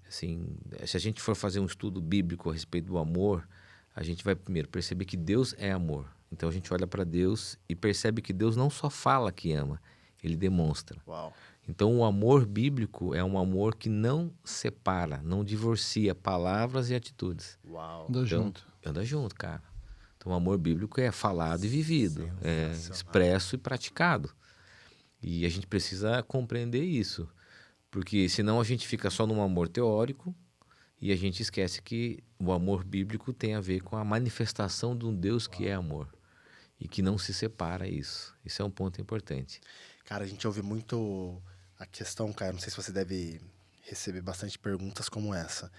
Assim, se a gente for fazer um estudo bíblico a respeito do amor, a gente vai primeiro perceber que Deus é amor. Então a gente olha para Deus e percebe que Deus não só fala que ama, ele demonstra. Uau. Então o amor bíblico é um amor que não separa, não divorcia palavras e atitudes. Uau. Andou Então, junto. anda junto, cara. Então o amor bíblico é falado e vivido, é Sensacional. expresso e praticado. E a gente precisa compreender isso. Porque senão a gente fica só num amor teórico e a gente esquece que o amor bíblico tem a ver com a manifestação de um Deus que é amor e que não se separa isso. Isso é um ponto importante. Cara, a gente ouve muito a questão, cara, não sei se você deve receber bastante perguntas como essa.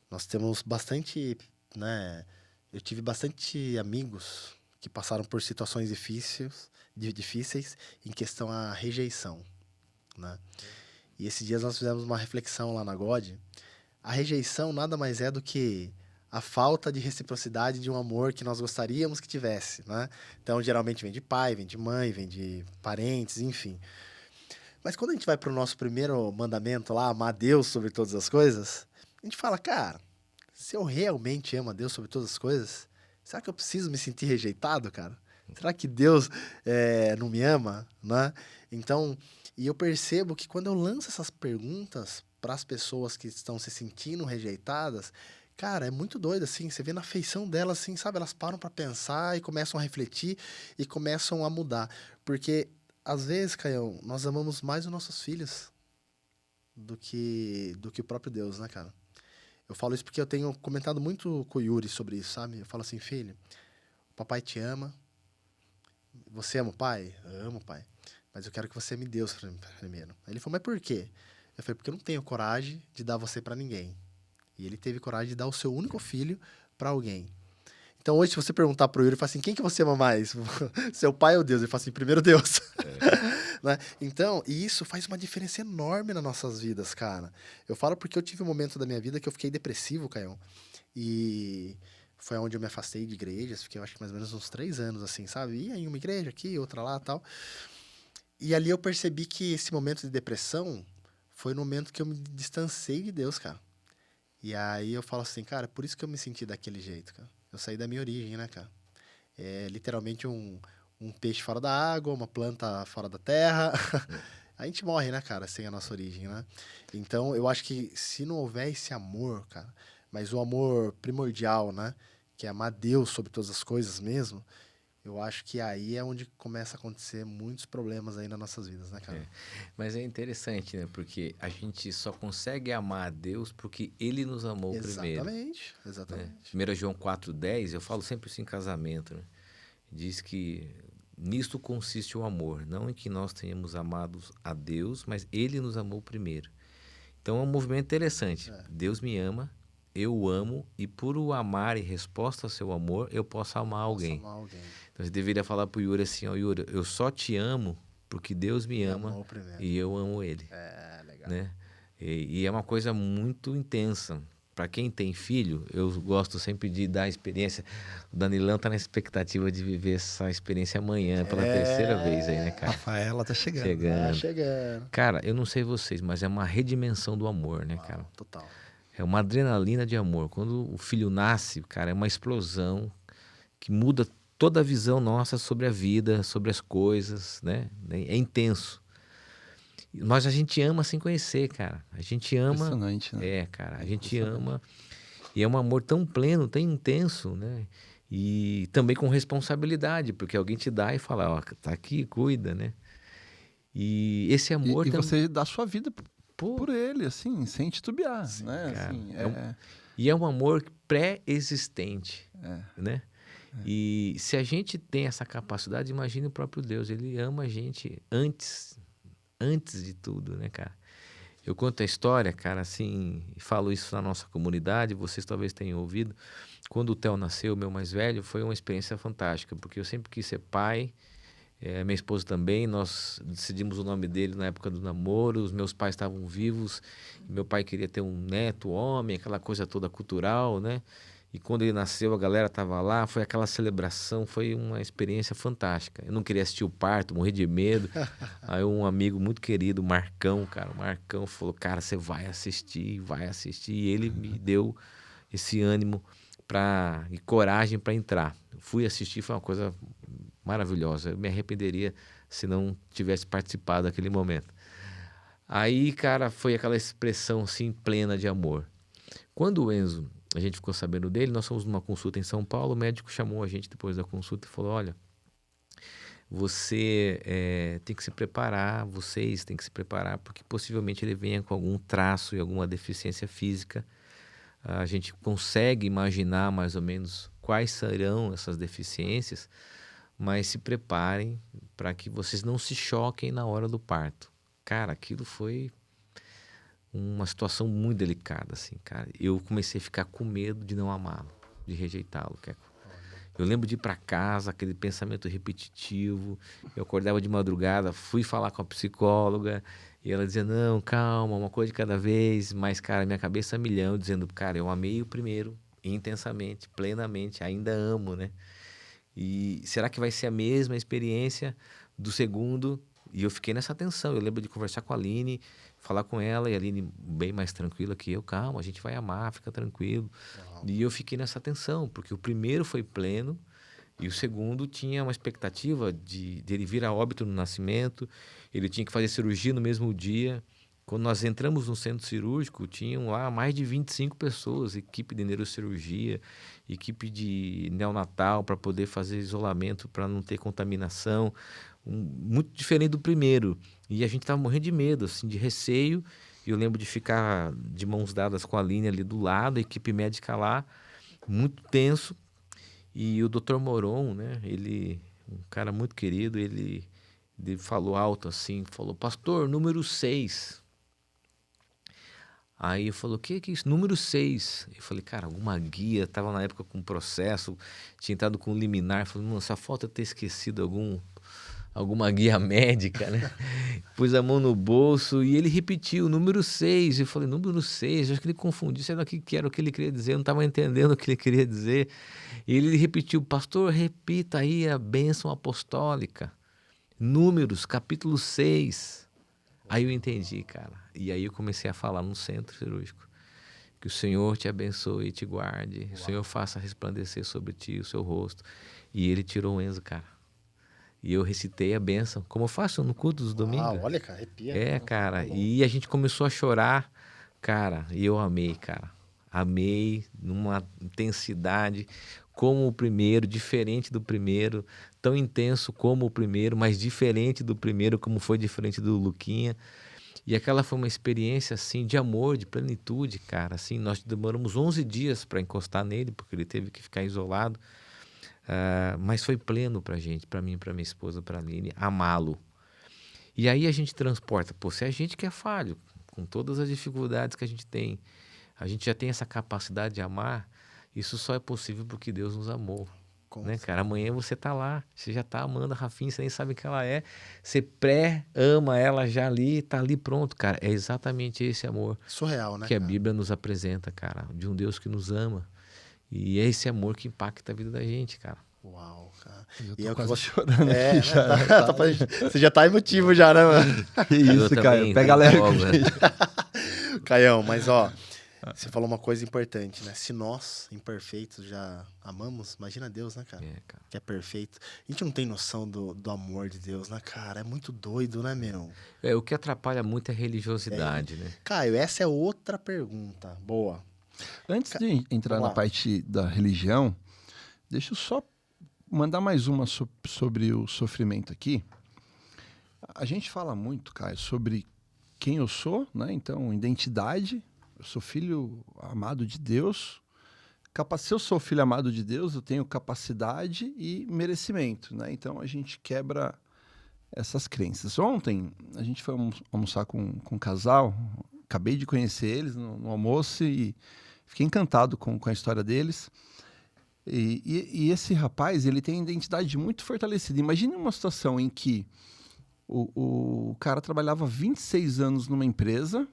Nós temos bastante, né? Eu tive bastante amigos que passaram por situações difíceis em questão à rejeição, né? E esses dias nós fizemos uma reflexão lá na God. A rejeição nada mais é do que a falta de reciprocidade de um amor que nós gostaríamos que tivesse, né? Então, geralmente vem de pai, vem de mãe, vem de parentes, enfim. Mas quando a gente vai pro nosso primeiro mandamento lá, amar Deus sobre todas as coisas, a gente fala, cara, se eu realmente amo a Deus sobre todas as coisas, será que eu preciso me sentir rejeitado, cara? Será que Deus não me ama, né? Então, e eu percebo que quando eu lanço essas perguntas para as pessoas que estão se sentindo rejeitadas, cara, é muito doido, assim, você vê na feição delas, assim, sabe? Elas param para pensar e começam a refletir e começam a mudar. Porque, às vezes, Caião, nós amamos mais os nossos filhos do que o próprio Deus, né, cara? Eu falo isso porque eu tenho comentado muito com o Yuri sobre isso, sabe? Eu falo assim, filho, o papai te ama. Você ama o pai? Eu amo o pai. Mas eu quero que você me Deus primeiro. Aí ele falou, mas por quê? Eu falei, porque eu não tenho coragem de dar você pra ninguém. E ele teve coragem de dar o seu único filho pra alguém. Então hoje, se você perguntar pro Yuri, ele fala assim, quem que você ama mais? Seu pai ou Deus? Ele fala assim, primeiro Deus. Né? Então, e isso faz uma diferença enorme nas nossas vidas, cara. Eu falo porque eu tive um momento da minha vida que eu fiquei depressivo, Caião. E foi onde eu me afastei de igrejas. Fiquei, eu acho que mais ou menos uns 3 anos, assim, sabe? Ia em uma igreja aqui, outra lá, tal. E ali eu percebi que esse momento de depressão foi no momento que eu me distanciei de Deus, cara. E aí eu falo assim, cara, por isso que eu me senti daquele jeito, cara. Eu saí da minha origem, né, cara? É literalmente um peixe fora da água, uma planta fora da terra. A gente morre, né, cara, sem a nossa origem, né? Então, eu acho que se não houver esse amor, cara, mas o amor primordial, né, que é amar Deus sobre todas as coisas mesmo, eu acho que aí é onde começa a acontecer muitos problemas aí nas nossas vidas, né, cara? Mas é interessante, né? Porque a gente só consegue amar a Deus porque Ele nos amou primeiro. Exatamente, Né? exatamente. 1 João 4,10, eu falo sempre isso em casamento, né? Diz que nisto consiste o amor, não em que nós tenhamos amado a Deus, mas Ele nos amou primeiro. Então é um movimento interessante. Deus me ama, eu o amo, e por o amar em resposta ao seu amor, eu posso amar alguém. Amar alguém. Então você deveria falar pro Yuri assim, ó, Yuri, eu só te amo porque Deus me ama amou primeiro. e eu amo ele. Legal. Né? E é uma coisa muito intensa. Para quem tem filho, eu gosto sempre de dar a experiência. O Danilão tá na expectativa de viver essa experiência amanhã, pela terceira vez aí, né, cara? Rafaela tá chegando. Tá Chegando. chegando. Cara, eu não sei vocês, mas é uma redimensão do amor, né, cara? Total. É uma adrenalina de amor. Quando o filho nasce, cara, é uma explosão que muda toda a visão nossa sobre a vida, sobre as coisas, né? É intenso. Mas a gente ama sem conhecer, cara. A gente ama. Impressionante, né? É, cara. A gente ama. E é um amor tão pleno, tão intenso, né? E também com responsabilidade, porque alguém te dá e fala, ó, tá aqui, cuida, né? E esse amor E também. você dá sua vida Pô, por ele, assim, sem titubear, né? cara, Assim, e é um amor pré-existente, é. né? E se a gente tem essa capacidade, imagine o próprio Deus. Ele ama a gente antes de tudo, né, cara? Eu conto a história, cara, assim, e falo isso na nossa comunidade, vocês talvez tenham ouvido. Quando o Theo nasceu, meu mais velho, foi uma experiência fantástica, porque eu sempre quis ser pai, minha esposa também, nós decidimos o nome dele na época do namoro, os meus pais estavam vivos, meu pai queria ter um neto, homem, aquela coisa toda cultural, né? E quando ele nasceu, a galera estava lá, foi aquela celebração, foi uma experiência fantástica. Eu não queria assistir o parto, morri de medo. Aí um amigo muito querido, Marcão, cara, o Marcão falou, cara, você vai assistir. E ele me deu esse ânimo e coragem para entrar. Eu fui assistir, foi uma coisa maravilhosa. Eu me arrependeria se não tivesse participado daquele momento. Aí, cara, foi aquela expressão assim, plena de amor. Quando o Enzo, a gente ficou sabendo dele, nós fomos numa consulta em São Paulo, o médico chamou a gente depois da consulta e falou, olha, você tem que se preparar, vocês têm que se preparar, porque possivelmente ele venha com algum traço e alguma deficiência física. A gente consegue imaginar mais ou menos quais serão essas deficiências, mas se preparem para que vocês não se choquem na hora do parto. Cara, aquilo foi uma situação muito delicada, assim, cara. Eu comecei a ficar com medo de não amá-lo, de rejeitá-lo, Keco. Eu lembro de ir para casa, aquele pensamento repetitivo. Eu acordava de madrugada, fui falar com a psicóloga e ela dizia, não, calma, uma coisa de cada vez. Mas, cara, minha cabeça a milhão, dizendo, cara, eu amei o primeiro intensamente, plenamente, ainda amo, né? E será que vai ser a mesma experiência do segundo? E eu fiquei nessa tensão. Eu lembro de conversar com a Aline, falar com ela, e a Aline bem mais tranquila que eu. Calma, a gente vai amar, fica tranquilo. Uau. E eu fiquei nessa tensão, porque o primeiro foi pleno e o segundo tinha uma expectativa de ele vir a óbito no nascimento. Ele tinha que fazer cirurgia no mesmo dia. Quando nós entramos no centro cirúrgico, tinham lá mais de 25 pessoas, equipe de neurocirurgia, equipe de neonatal para poder fazer isolamento, para não ter contaminação. Muito diferente do primeiro. E a gente estava morrendo de medo, assim, de receio. E eu lembro de ficar de mãos dadas com a Aline ali do lado, a equipe médica lá, muito tenso. E o Dr. Moron, né, ele, um cara muito querido, ele falou alto assim, falou, pastor, número 6. Aí eu falei, o que é isso? Número 6. Eu falei, cara, alguma guia, estava na época com processo, tinha entrado com liminar, falei, mano, só falta ter esquecido alguma guia médica, né? Pus a mão no bolso e ele repetiu, número 6. Eu falei, número 6, acho que ele confundiu, sei lá o que era o que ele queria dizer, eu não estava entendendo o que ele queria dizer. E ele repetiu, pastor, repita aí a bênção apostólica. Números, capítulo 6. Aí eu entendi, cara. E aí eu comecei a falar no centro cirúrgico. Que o Senhor te abençoe e te guarde. Uau. O Senhor faça resplandecer sobre ti o seu rosto. E ele tirou o Enzo, cara. E eu recitei a bênção, como eu faço no culto dos domingos. Olha, cara, arrepia. É, cara. E a gente começou a chorar, cara. E eu amei, cara. Amei numa intensidade como o primeiro, diferente do primeiro, tão intenso como o primeiro, mas diferente do primeiro, como foi diferente do Luquinha. E aquela foi uma experiência, assim, de amor, de plenitude, cara. Assim, nós demoramos 11 dias para encostar nele, porque ele teve que ficar isolado. Mas foi pleno pra gente, pra mim, pra minha esposa, pra Aline, amá-lo. E aí a gente transporta, pô, se a gente que é falho, com todas as dificuldades que a gente já tem essa capacidade de amar, isso só é possível porque Deus nos amou. Né, cara? Amanhã você tá lá, você já tá amando a Rafinha, você nem sabe quem ela é, você pré-ama ela já ali, tá ali pronto, cara. É exatamente esse amor surreal, né, que a Bíblia nos apresenta, cara, de um Deus que nos ama. E é esse amor que impacta a vida da gente, cara. Uau, cara. Eu tô e é quase você... chorando aqui já. Você já tá emotivo já, né, mano? Que isso, Caio. Pega leve com gente. Caião, mas ó, você falou uma coisa importante, né? Se nós, imperfeitos, já amamos, imagina Deus, né, cara? Cara? Que é perfeito. A gente não tem noção do amor de Deus, né, cara? É muito doido, né, meu? O que atrapalha muito é a religiosidade, né? Caio, essa é outra pergunta. Boa. Antes de entrar na parte da religião, deixa eu só mandar mais uma sobre o sofrimento aqui. A gente fala muito, Caio, sobre quem eu sou, né? Então, identidade. Eu sou filho amado de Deus. Se eu sou filho amado de Deus, eu tenho capacidade e merecimento, né? Então, a gente quebra essas crenças. Ontem, a gente foi almoçar com um casal. Acabei de conhecer eles no almoço e fiquei encantado com a história deles. E esse rapaz, ele tem uma identidade muito fortalecida. Imagine uma situação em que o cara trabalhava 26 anos numa empresa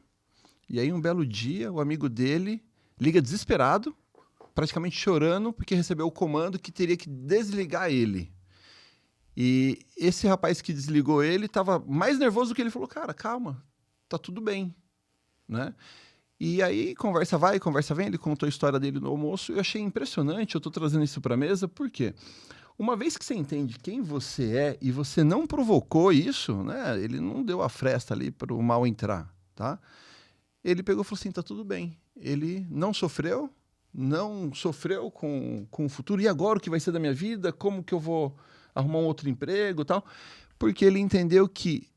e aí um belo dia o amigo dele liga desesperado, praticamente chorando, porque recebeu o comando que teria que desligar ele. E esse rapaz que desligou ele estava mais nervoso do que ele. Falou, cara, calma, tá tudo bem, né? E aí, conversa vai, conversa vem, ele contou a história dele no almoço, eu achei impressionante, eu estou trazendo isso para a mesa, por quê? Uma vez que você entende quem você é e você não provocou isso, né? Ele não deu a fresta ali para o mal entrar, tá? Ele pegou e falou assim, tá tudo bem. Ele não sofreu com o futuro, e agora o que vai ser da minha vida? Como que eu vou arrumar um outro emprego e tal? Porque ele entendeu que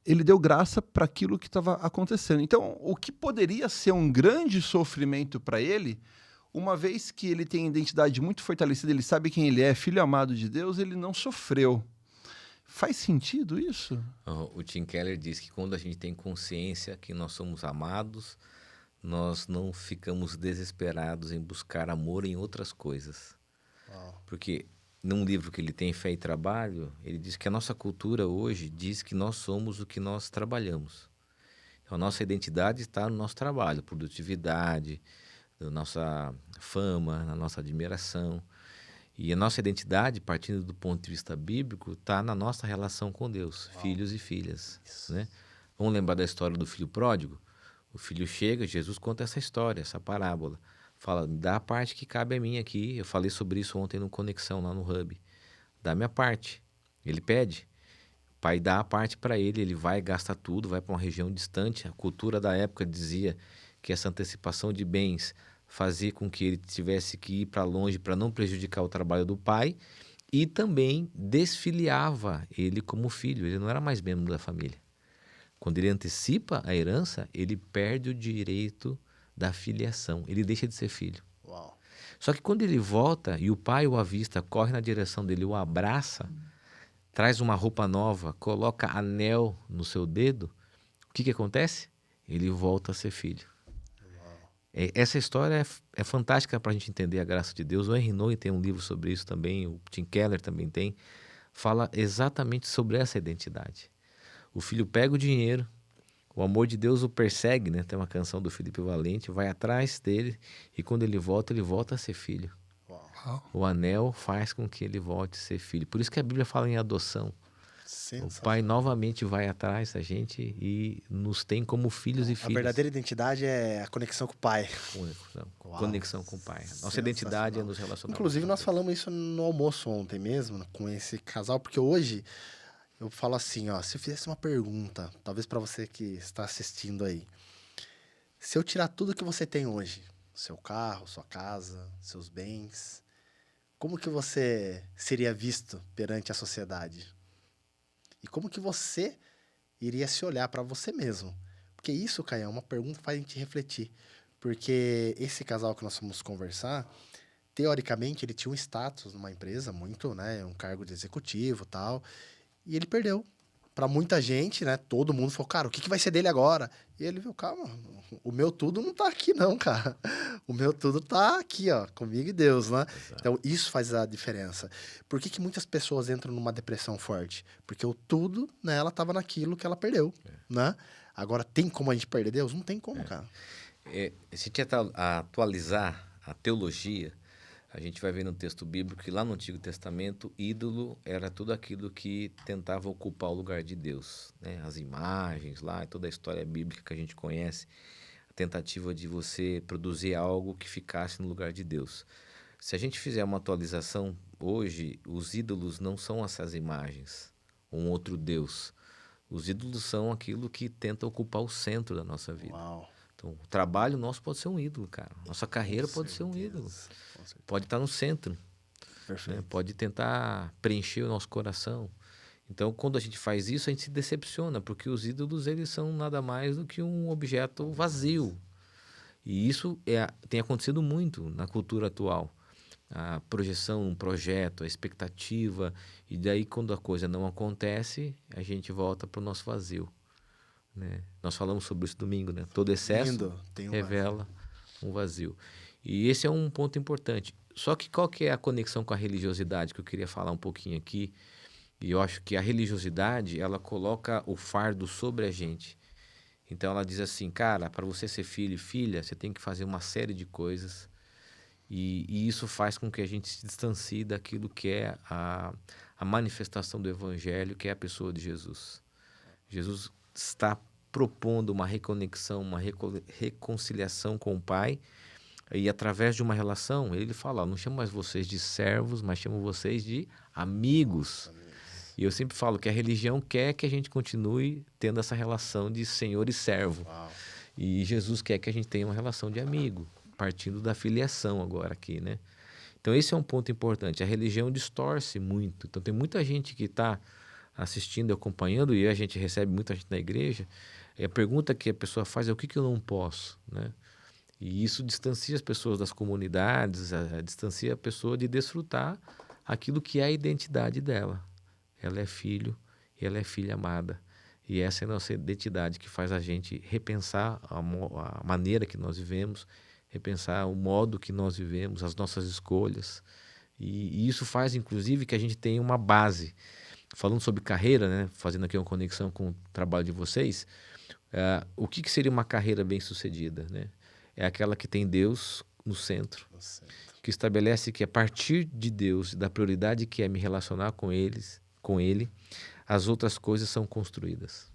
ele deu graça para aquilo que estava acontecendo. Então, o que poderia ser um grande sofrimento para ele, uma vez que ele tem a identidade muito fortalecida, ele sabe quem ele é, filho amado de Deus, ele não sofreu. Faz sentido isso? O Tim Keller diz que quando a gente tem consciência que nós somos amados, nós não ficamos desesperados em buscar amor em outras coisas. Porque num livro que ele tem, Fé e Trabalho, ele diz que a nossa cultura hoje diz que nós somos o que nós trabalhamos. Então, a nossa identidade está no nosso trabalho, produtividade, na nossa fama, na nossa admiração. E a nossa identidade, partindo do ponto de vista bíblico, está na nossa relação com Deus, filhos e filhas. Né? Vamos lembrar da história do filho pródigo? O filho chega, Jesus conta essa história, essa parábola. Fala, me dá a parte que cabe a mim aqui. Eu falei sobre isso ontem no Conexão, lá no Hub. Dá minha parte. Ele pede. O pai dá a parte para ele, ele vai, gasta tudo, vai para uma região distante. A cultura da época dizia que essa antecipação de bens fazia com que ele tivesse que ir para longe para não prejudicar o trabalho do pai, e também desfiliava ele como filho. Ele não era mais membro da família. Quando ele antecipa a herança, ele perde o direito da filiação. Ele deixa de ser filho. Uau. Só que quando ele volta e o pai o avista, corre na direção dele, o abraça, traz uma roupa nova, coloca anel no seu dedo, o que acontece? Ele volta a ser filho. Essa história é fantástica para a gente entender a graça de Deus. O Henry Nouwen tem um livro sobre isso também, o Tim Keller também tem. Fala exatamente sobre essa identidade. O filho pega o dinheiro, o amor de Deus o persegue, né? Tem uma canção do Felipe Valente, vai atrás dele, e quando ele volta a ser filho. Uau. O anel faz com que ele volte a ser filho. Por isso que a Bíblia fala em adoção. O pai novamente vai atrás da gente e nos tem como filhos e filhas. A verdadeira identidade é a conexão com o pai. Conexão com o pai. Nossa identidade é nos relacionar. Inclusive, nós falamos isso no almoço ontem mesmo, com esse casal, porque hoje eu falo assim, ó, se eu fizesse uma pergunta, talvez para você que está assistindo aí, se eu tirar tudo que você tem hoje, seu carro, sua casa, seus bens, como que você seria visto perante a sociedade? E como que você iria se olhar para você mesmo? Porque isso, Caio, é uma pergunta que faz a gente refletir. Porque esse casal que nós fomos conversar, teoricamente, ele tinha um status numa empresa muito, né, um cargo de executivo e tal, e ele perdeu. Para muita gente, né, todo mundo falou, cara, o que vai ser dele agora? E ele viu, calma, o meu tudo não tá aqui não, cara. O meu tudo tá aqui, ó, comigo e Deus, né? Exato. Então, isso faz a diferença. Por que muitas pessoas entram numa depressão forte? Porque o tudo nela tava naquilo que ela perdeu, né? Agora, tem como a gente perder Deus? Não tem como, cara. Se a gente atualizar a teologia, a gente vai ver no texto bíblico que lá no Antigo Testamento, ídolo era tudo aquilo que tentava ocupar o lugar de Deus, né? As imagens lá, toda a história bíblica que a gente conhece, a tentativa de você produzir algo que ficasse no lugar de Deus. Se a gente fizer uma atualização, hoje os ídolos não são essas imagens, um outro Deus. Os ídolos são aquilo que tenta ocupar o centro da nossa vida. Uau. Então, o trabalho nosso pode ser um ídolo, cara. Nossa carreira pode ser um ídolo. Pode estar no centro. Perfeito. Né? Pode tentar preencher o nosso coração. Então, quando a gente faz isso, a gente se decepciona, porque os ídolos, eles são nada mais do que um objeto vazio. E isso tem acontecido muito na cultura atual. A projeção, um projeto, a expectativa, e daí quando a coisa não acontece, a gente volta para o nosso vazio. Né? Nós falamos sobre isso domingo, né? Todo excesso revela um vazio. E esse é um ponto importante. Só que qual que é a conexão com a religiosidade que eu queria falar um pouquinho aqui? E eu acho que a religiosidade, ela coloca o fardo sobre a gente. Então ela diz assim, cara, para você ser filho e filha, você tem que fazer uma série de coisas. E isso faz com que a gente se distancie daquilo que é a manifestação do Evangelho, que é a pessoa de Jesus. Jesus está propondo uma reconexão, uma reconciliação com o Pai, e através de uma relação, ele fala, não chamo mais vocês de servos, mas chamo vocês de amigos. E eu sempre falo que a religião quer que a gente continue tendo essa relação de senhor e servo. Uau. E Jesus quer que a gente tenha uma relação de amigo, partindo da filiação agora aqui, né? Então esse é um ponto importante. A religião distorce muito. Então tem muita gente que está assistindo e acompanhando, e a gente recebe muita gente na igreja, e a pergunta que a pessoa faz é o que eu não posso, né? E isso distancia as pessoas das comunidades, distancia a pessoa de desfrutar aquilo que é a identidade dela. Ela é filho e ela é filha amada. E essa é a nossa identidade que faz a gente repensar a maneira que nós vivemos, repensar o modo que nós vivemos, as nossas escolhas. E isso faz, inclusive, que a gente tenha uma base. Falando sobre carreira, né, fazendo aqui uma conexão com o trabalho de vocês, o que seria uma carreira bem-sucedida, né? É aquela que tem Deus no centro, No centro. que estabelece que a partir de Deus, da prioridade que é me relacionar com Ele, as outras coisas são construídas.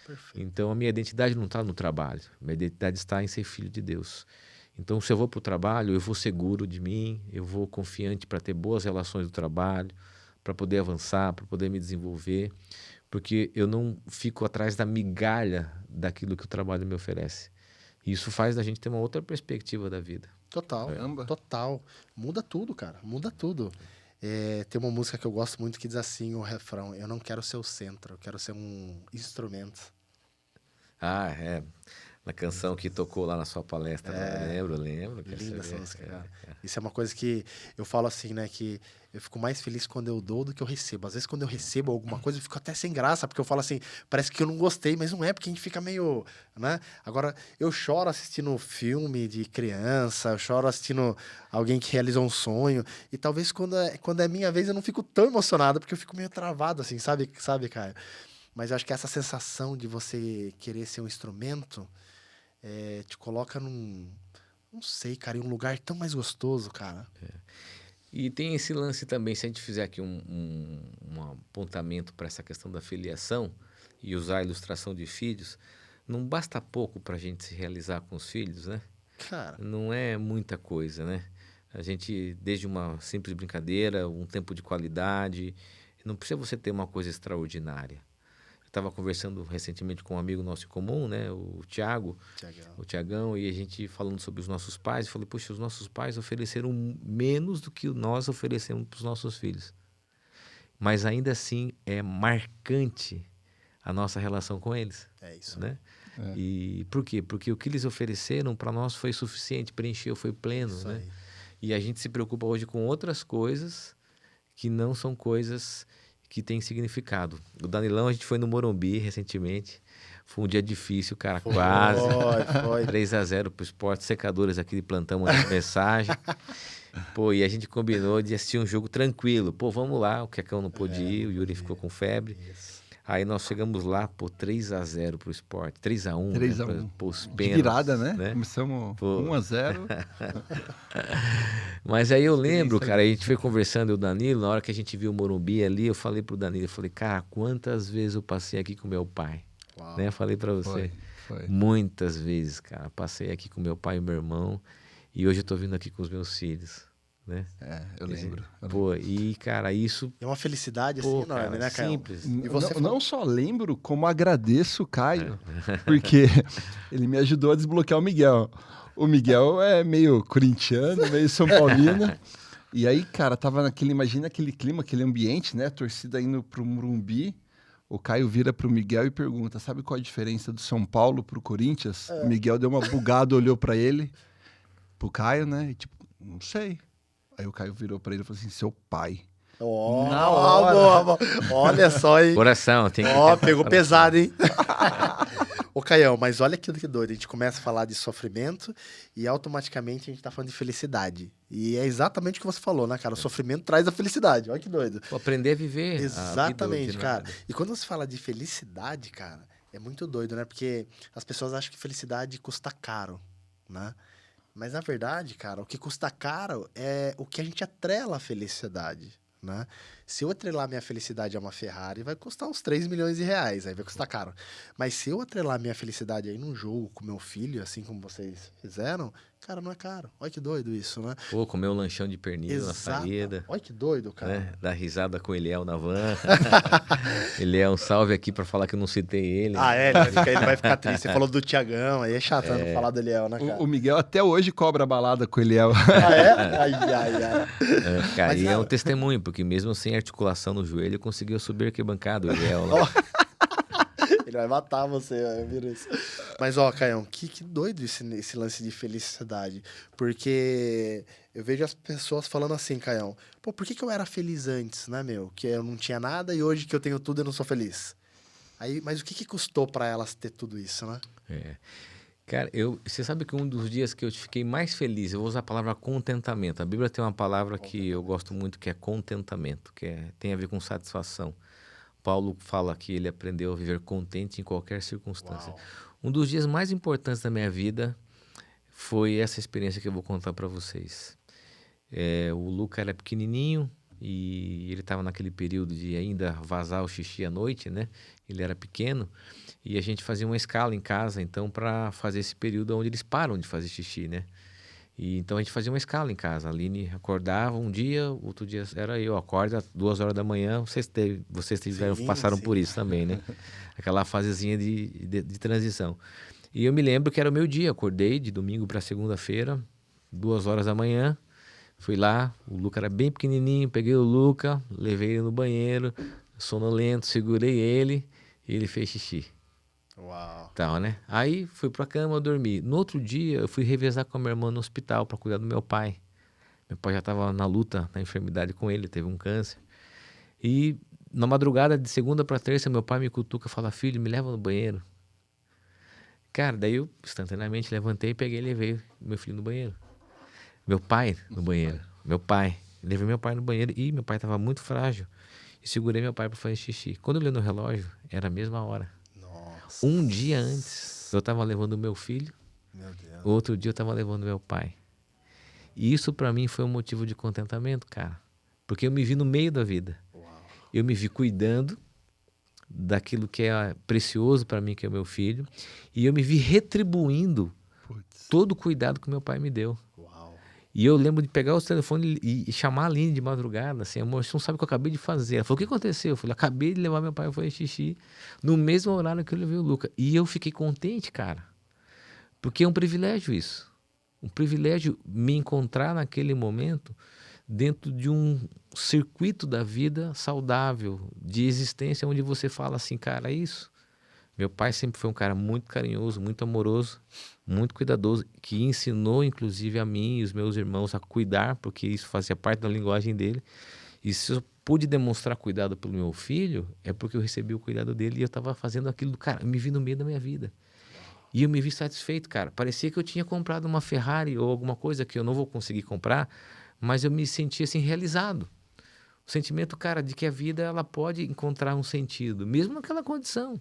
Perfeito. Então, a minha identidade não está no trabalho, minha identidade está em ser filho de Deus. Então, se eu vou para o trabalho, eu vou seguro de mim, eu vou confiante para ter boas relações do trabalho, para poder avançar, para poder me desenvolver, porque eu não fico atrás da migalha daquilo que o trabalho me oferece. E isso faz da gente ter uma outra perspectiva da vida. Total, Caramba. total. Muda tudo, cara. Muda tudo. Tem uma música que eu gosto muito que diz assim, o refrão: eu não quero ser o centro, eu quero ser um instrumento. Ah, é. Na canção que tocou lá na sua palestra, né? Lembro. Linda essa música, cara. Isso é uma coisa que eu falo assim, né? Que eu fico mais feliz quando eu dou do que eu recebo. Às vezes, quando eu recebo alguma coisa, eu fico até sem graça, porque eu falo assim, parece que eu não gostei, mas não é, porque a gente fica meio, né? Agora, eu choro assistindo filme de criança, eu choro assistindo alguém que realizou um sonho, e talvez quando é minha vez eu não fico tão emocionado, porque eu fico meio travado, assim, sabe, Caio? Mas eu acho que essa sensação de você querer ser um instrumento te coloca não sei, cara, em um lugar tão mais gostoso, cara. E tem esse lance também, se a gente fizer aqui um apontamento para essa questão da filiação e usar a ilustração de filhos, não basta pouco para a gente se realizar com os filhos, né? Cara, Não é muita coisa, né? A gente, desde uma simples brincadeira, um tempo de qualidade, não precisa você ter uma coisa extraordinária. Eu estava conversando recentemente com um amigo nosso em comum, né? O Tiagão, e a gente falando sobre os nossos pais, eu falei, poxa, os nossos pais ofereceram menos do que nós oferecemos para os nossos filhos. Mas ainda assim é marcante a nossa relação com eles. é isso. Né? E por quê? Porque o que eles ofereceram para nós foi suficiente, preencheu, foi pleno. Isso Né? aí. E a gente se preocupa hoje com outras coisas que não são coisas que têm significado. O Danilão, a gente foi no Morumbi recentemente. Foi um dia difícil, cara, quase. Foi. 3-0 pro Sport, secadores aqui de plantão, mandando mensagem. Pô, e a gente combinou de assistir um jogo tranquilo. Pô, vamos lá, o Quecão não pôde ir, o Yuri ficou com febre. Isso. Aí nós chegamos lá, pô, 3-0 pro Sport, 3-1, 3-1. né? Pô, os De pênaltis, virada, né? Começamos Pô. 1-0. Mas aí eu lembro, cara, a gente foi conversando, eu e o Danilo, na hora que a gente viu o Morumbi ali, eu falei pro Danilo, eu falei, cara, quantas vezes eu passei aqui com meu pai? Uau. Né? Eu falei pra você. Foi. Muitas vezes, cara. Passei aqui com meu pai e meu irmão, e hoje eu tô vindo aqui com os meus filhos, né? Eu lembro. Pô, e, cara, isso... É uma felicidade assim Pô, enorme, cara, né, Caio? simples. E você Não só lembro, como agradeço o Caio, porque ele me ajudou a desbloquear o Miguel. O Miguel é meio corintiano, meio São Paulino. E aí, cara, tava imagina aquele clima, aquele ambiente, né? A torcida indo pro Morumbi. O Caio vira pro Miguel e pergunta, sabe qual a diferença do São Paulo pro Corinthians? O Miguel deu uma bugada, olhou pra ele, pro Caio, né? E tipo, não sei. Aí o Caio virou pra ele e falou assim, seu pai. Na hora. Boa. Olha só, hein? Coração, tem que... Pegou pesado, hein? Ô, Caião, mas olha que doido. A gente começa a falar de sofrimento e automaticamente a gente tá falando de felicidade. E é exatamente o que você falou, né, cara? O sofrimento traz a felicidade. Olha que doido. Pô, aprender a viver. Exatamente, cara. E quando você fala de felicidade, cara, é muito doido, né? Porque as pessoas acham que felicidade custa caro, né? Mas, na verdade, cara, o que custa caro é o que a gente atrela à felicidade, né? Se eu atrelar minha felicidade a uma Ferrari, vai custar uns 3 milhões de reais, aí vai custar caro. Mas se eu atrelar minha felicidade aí num jogo com meu filho, assim como vocês fizeram, cara, não é caro. Olha que doido isso, né? Pô, comer um lanchão de pernil na saída. Olha que doido, cara. Né? Dar risada com o Eliel na van. Eliel, um salve aqui pra falar que eu não citei ele. Ele vai ficar triste. Você falou do Tiagão, aí é chato não falar do Eliel, né, cara? O Miguel até hoje cobra a balada com o Eliel. Ah, é? Ai. Cara, Mas, e é cara, um testemunho, porque mesmo sem articulação no joelho, conseguiu subir a arquibancada, o Eliel lá. Ele vai matar você, eu viro isso. Mas, ó, Caião, que doido esse lance de felicidade. Porque eu vejo as pessoas falando assim, Caião, pô, por que eu era feliz antes, né, meu? Que eu não tinha nada e hoje que eu tenho tudo eu não sou feliz. Aí, mas o que custou pra elas ter tudo isso, né? Cara, você sabe que um dos dias que eu fiquei mais feliz, eu vou usar a palavra contentamento. A Bíblia tem uma palavra que eu gosto muito, que é contentamento, tem a ver com satisfação. Paulo fala que ele aprendeu a viver contente em qualquer circunstância. Uau. Um dos dias mais importantes da minha vida foi essa experiência que eu vou contar para vocês. O Luca era pequenininho e ele estava naquele período de ainda vazar o xixi à noite, né? Ele era pequeno e a gente fazia uma escala em casa, então, para fazer esse período onde eles param de fazer xixi, né? E então a gente fazia uma escala em casa. A Aline acordava um dia, outro dia era eu. Acorda 2 horas da manhã, vocês passaram por isso também, né? Aquela fasezinha de transição. E eu me lembro que era o meu dia. Acordei de domingo para segunda-feira, 2 horas da manhã. Fui lá, o Luca era bem pequenininho, peguei o Luca, levei ele no banheiro, sonolento, segurei ele e ele fez xixi. Uau. Tal, né? Aí fui pra cama, dormi. No outro dia, eu fui revezar com a minha irmã no hospital para cuidar do meu pai. Meu pai já estava na luta, na enfermidade com ele, teve um câncer. E na madrugada de segunda para terça, meu pai me cutuca e fala: filho, me leva no banheiro. Cara, daí eu instantaneamente levantei, peguei e levei meu filho no banheiro. Meu pai no banheiro. Meu pai. Levei meu pai no banheiro e meu pai estava muito frágil. E segurei meu pai para fazer xixi. Quando eu olhei no relógio, era a mesma hora. Nossa. Um dia antes, eu estava levando o meu filho. Meu Deus. Outro dia eu estava levando meu pai. E isso para mim foi um motivo de contentamento, cara. Porque eu me vi no meio da vida. Uau. Eu me vi cuidando daquilo que é precioso para mim, que é o meu filho. E eu me vi retribuindo todo o cuidado que meu pai me deu. Uau. E eu lembro de pegar o telefone e chamar a Aline de madrugada, assim: amor, você não sabe o que eu acabei de fazer. Ela falou: o que aconteceu? Eu falei: acabei de levar meu pai a fazer xixi no mesmo horário que eu levei o Luca. E eu fiquei contente, cara. Porque é um privilégio isso. Um privilégio me encontrar naquele momento dentro de um circuito da vida saudável, de existência, onde você fala assim: cara, é isso. Meu pai sempre foi um cara muito carinhoso, muito amoroso, muito cuidadoso, que ensinou, inclusive, a mim e os meus irmãos a cuidar, porque isso fazia parte da linguagem dele. E se eu pude demonstrar cuidado pelo meu filho, é porque eu recebi o cuidado dele e eu estava fazendo aquilo. Cara, eu me vi no meio da minha vida. E eu me vi satisfeito, cara. Parecia que eu tinha comprado uma Ferrari ou alguma coisa que eu não vou conseguir comprar, mas eu me sentia assim realizado. O sentimento, cara, de que a vida ela pode encontrar um sentido, mesmo naquela condição.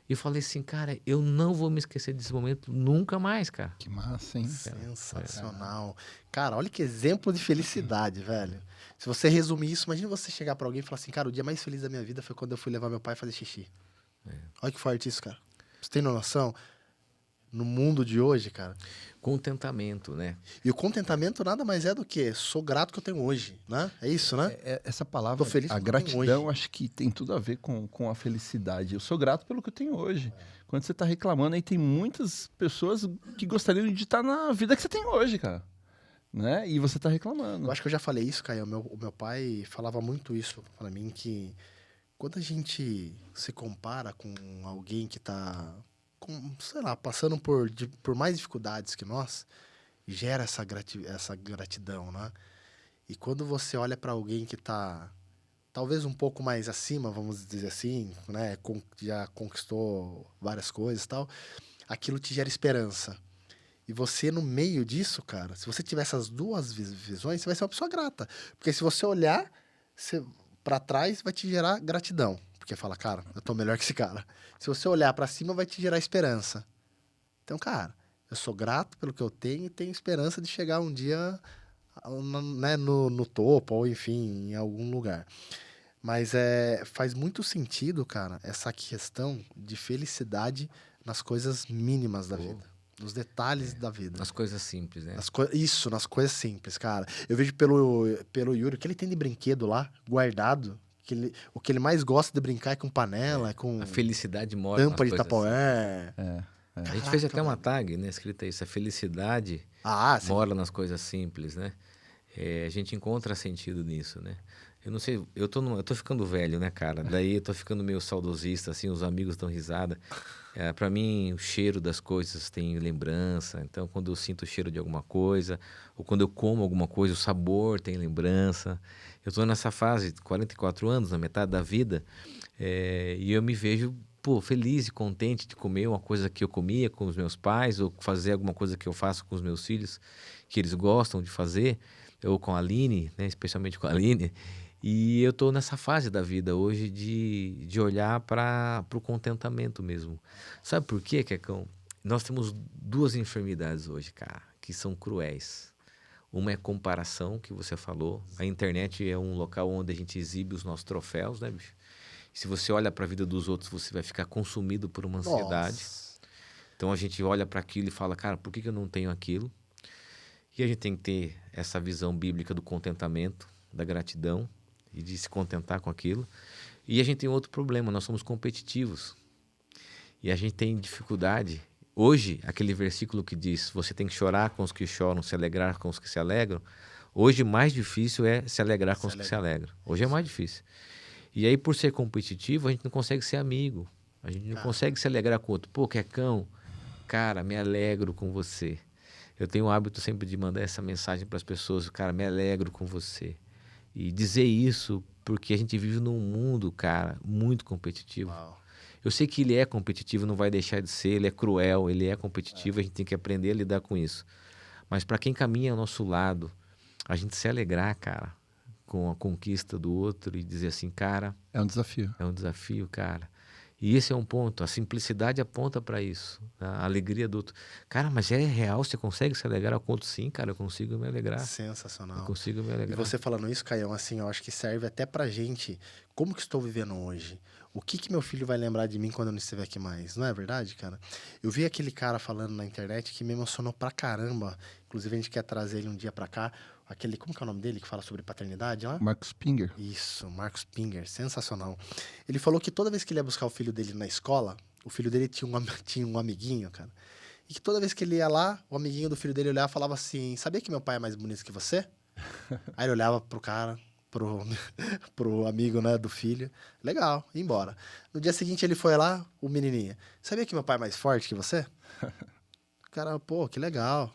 E eu falei assim: cara, eu não vou me esquecer desse momento nunca mais, cara. Que massa, hein? Sensacional. Cara, olha que exemplo de felicidade, velho. Se você resumir isso, imagina você chegar pra alguém e falar assim: cara, o dia mais feliz da minha vida foi quando eu fui levar meu pai a fazer xixi. Olha que forte isso, cara. Você tem noção? No mundo de hoje, cara. Contentamento, né? E o contentamento nada mais é do que sou grato que eu tenho hoje, né? É isso, né? Essa palavra, Tô feliz a com o que eu tenho gratidão, hoje. acho que tem tudo a ver com a felicidade. Eu sou grato pelo que eu tenho hoje. Quando você está reclamando, aí tem muitas pessoas que gostariam de estar na vida que você tem hoje, cara. Né? E você está reclamando. Eu acho que eu já falei isso, Caio. O meu pai falava muito isso pra mim, que quando a gente se compara com alguém que tá, sei lá, passando por mais dificuldades que nós, gera essa gratidão, né? E quando você olha pra alguém que tá talvez um pouco mais acima, vamos dizer assim, né? Já conquistou várias coisas e tal, aquilo te gera esperança. E você, no meio disso, cara, se você tiver essas duas visões, você vai ser uma pessoa grata. Porque se você olhar pra trás, vai te gerar gratidão. Porque fala: cara, eu tô melhor que esse cara. Se você olhar pra cima, vai te gerar esperança. Então, cara, eu sou grato pelo que eu tenho e tenho esperança de chegar um dia, né, no topo, ou enfim, em algum lugar. Mas faz muito sentido, cara, essa questão de felicidade nas coisas mínimas da vida. Nos detalhes da vida. Nas coisas simples, né? Isso, nas coisas simples, cara. Eu vejo pelo Yuri, o que ele tem de brinquedo lá, guardado, o que ele mais gosta de brincar é com panela, com A felicidade mora nas tampa de coisas Tupperware. A gente fez até uma tag, né, escrita isso: a felicidade Sim. mora nas coisas simples, né? A gente encontra sentido nisso, né? Eu não sei, eu tô ficando velho, né, cara? Daí eu tô ficando meio saudosista, assim, os amigos dão risada. Para mim, o cheiro das coisas tem lembrança. Então, quando eu sinto o cheiro de alguma coisa, ou quando eu como alguma coisa, o sabor tem lembrança. Eu tô nessa fase de 44 anos, na metade da vida, e eu me vejo, feliz e contente de comer uma coisa que eu comia com os meus pais, ou fazer alguma coisa que eu faço com os meus filhos, que eles gostam de fazer, ou com a Aline, né, especialmente com a Aline. E eu estou nessa fase da vida hoje de olhar para o contentamento mesmo. Sabe por quê, Quecão? Nós temos 2 enfermidades hoje, cara, que são cruéis. Uma é comparação, que você falou. A internet é um local onde a gente exibe os nossos troféus, né, bicho? Se você olha para a vida dos outros, você vai ficar consumido por uma ansiedade. Nossa. Então a gente olha para aquilo e fala, cara, por que eu não tenho aquilo? E a gente tem que ter essa visão bíblica do contentamento, da gratidão e de se contentar com aquilo. E a gente tem outro problema, nós somos competitivos. E a gente tem dificuldade. Hoje, aquele versículo que diz, você tem que chorar com os que choram, se alegrar com os que se alegram. Hoje, mais difícil é se alegrar com os que se alegram. Hoje é mais difícil. E aí, por ser competitivo, a gente não consegue ser amigo. A gente não consegue se alegrar com o outro. Pô, Quecão, cara, me alegro com você. Eu tenho o hábito sempre de mandar essa mensagem para as pessoas. Cara, me alegro com você. E dizer isso porque a gente vive num mundo, cara, muito competitivo. Uau. Eu sei que ele é competitivo, não vai deixar de ser, ele é cruel, ele é competitivo, a gente tem que aprender a lidar com isso. Mas para quem caminha ao nosso lado, a gente se alegrar, cara, com a conquista do outro e dizer assim, cara... É um desafio. É um desafio, cara. E esse é um ponto, a simplicidade aponta para isso, a alegria do outro. Cara, mas é real, você consegue se alegrar com o outro? Sim, cara, eu consigo me alegrar. Sensacional. Eu consigo me alegrar. E você falando isso, Caião, assim, eu acho que serve até pra gente, como que estou vivendo hoje? O que meu filho vai lembrar de mim quando eu não estiver aqui mais? Não é verdade, cara? Eu vi aquele cara falando na internet que me emocionou pra caramba. Inclusive, a gente quer trazer ele um dia pra cá. Aquele, como que é o nome dele, que fala sobre paternidade lá? Marcos Pinger. Isso, Marcos Pinger, sensacional. Ele falou que toda vez que ele ia buscar o filho dele na escola, o filho dele tinha um amiguinho, cara. E que toda vez que ele ia lá, o amiguinho do filho dele olhava e falava assim, sabia que meu pai é mais bonito que você? Aí ele olhava pro cara, pro amigo, né, do filho. Legal, ia embora. No dia seguinte ele foi lá, o menininho, sabia que meu pai é mais forte que você? O cara, pô, que legal.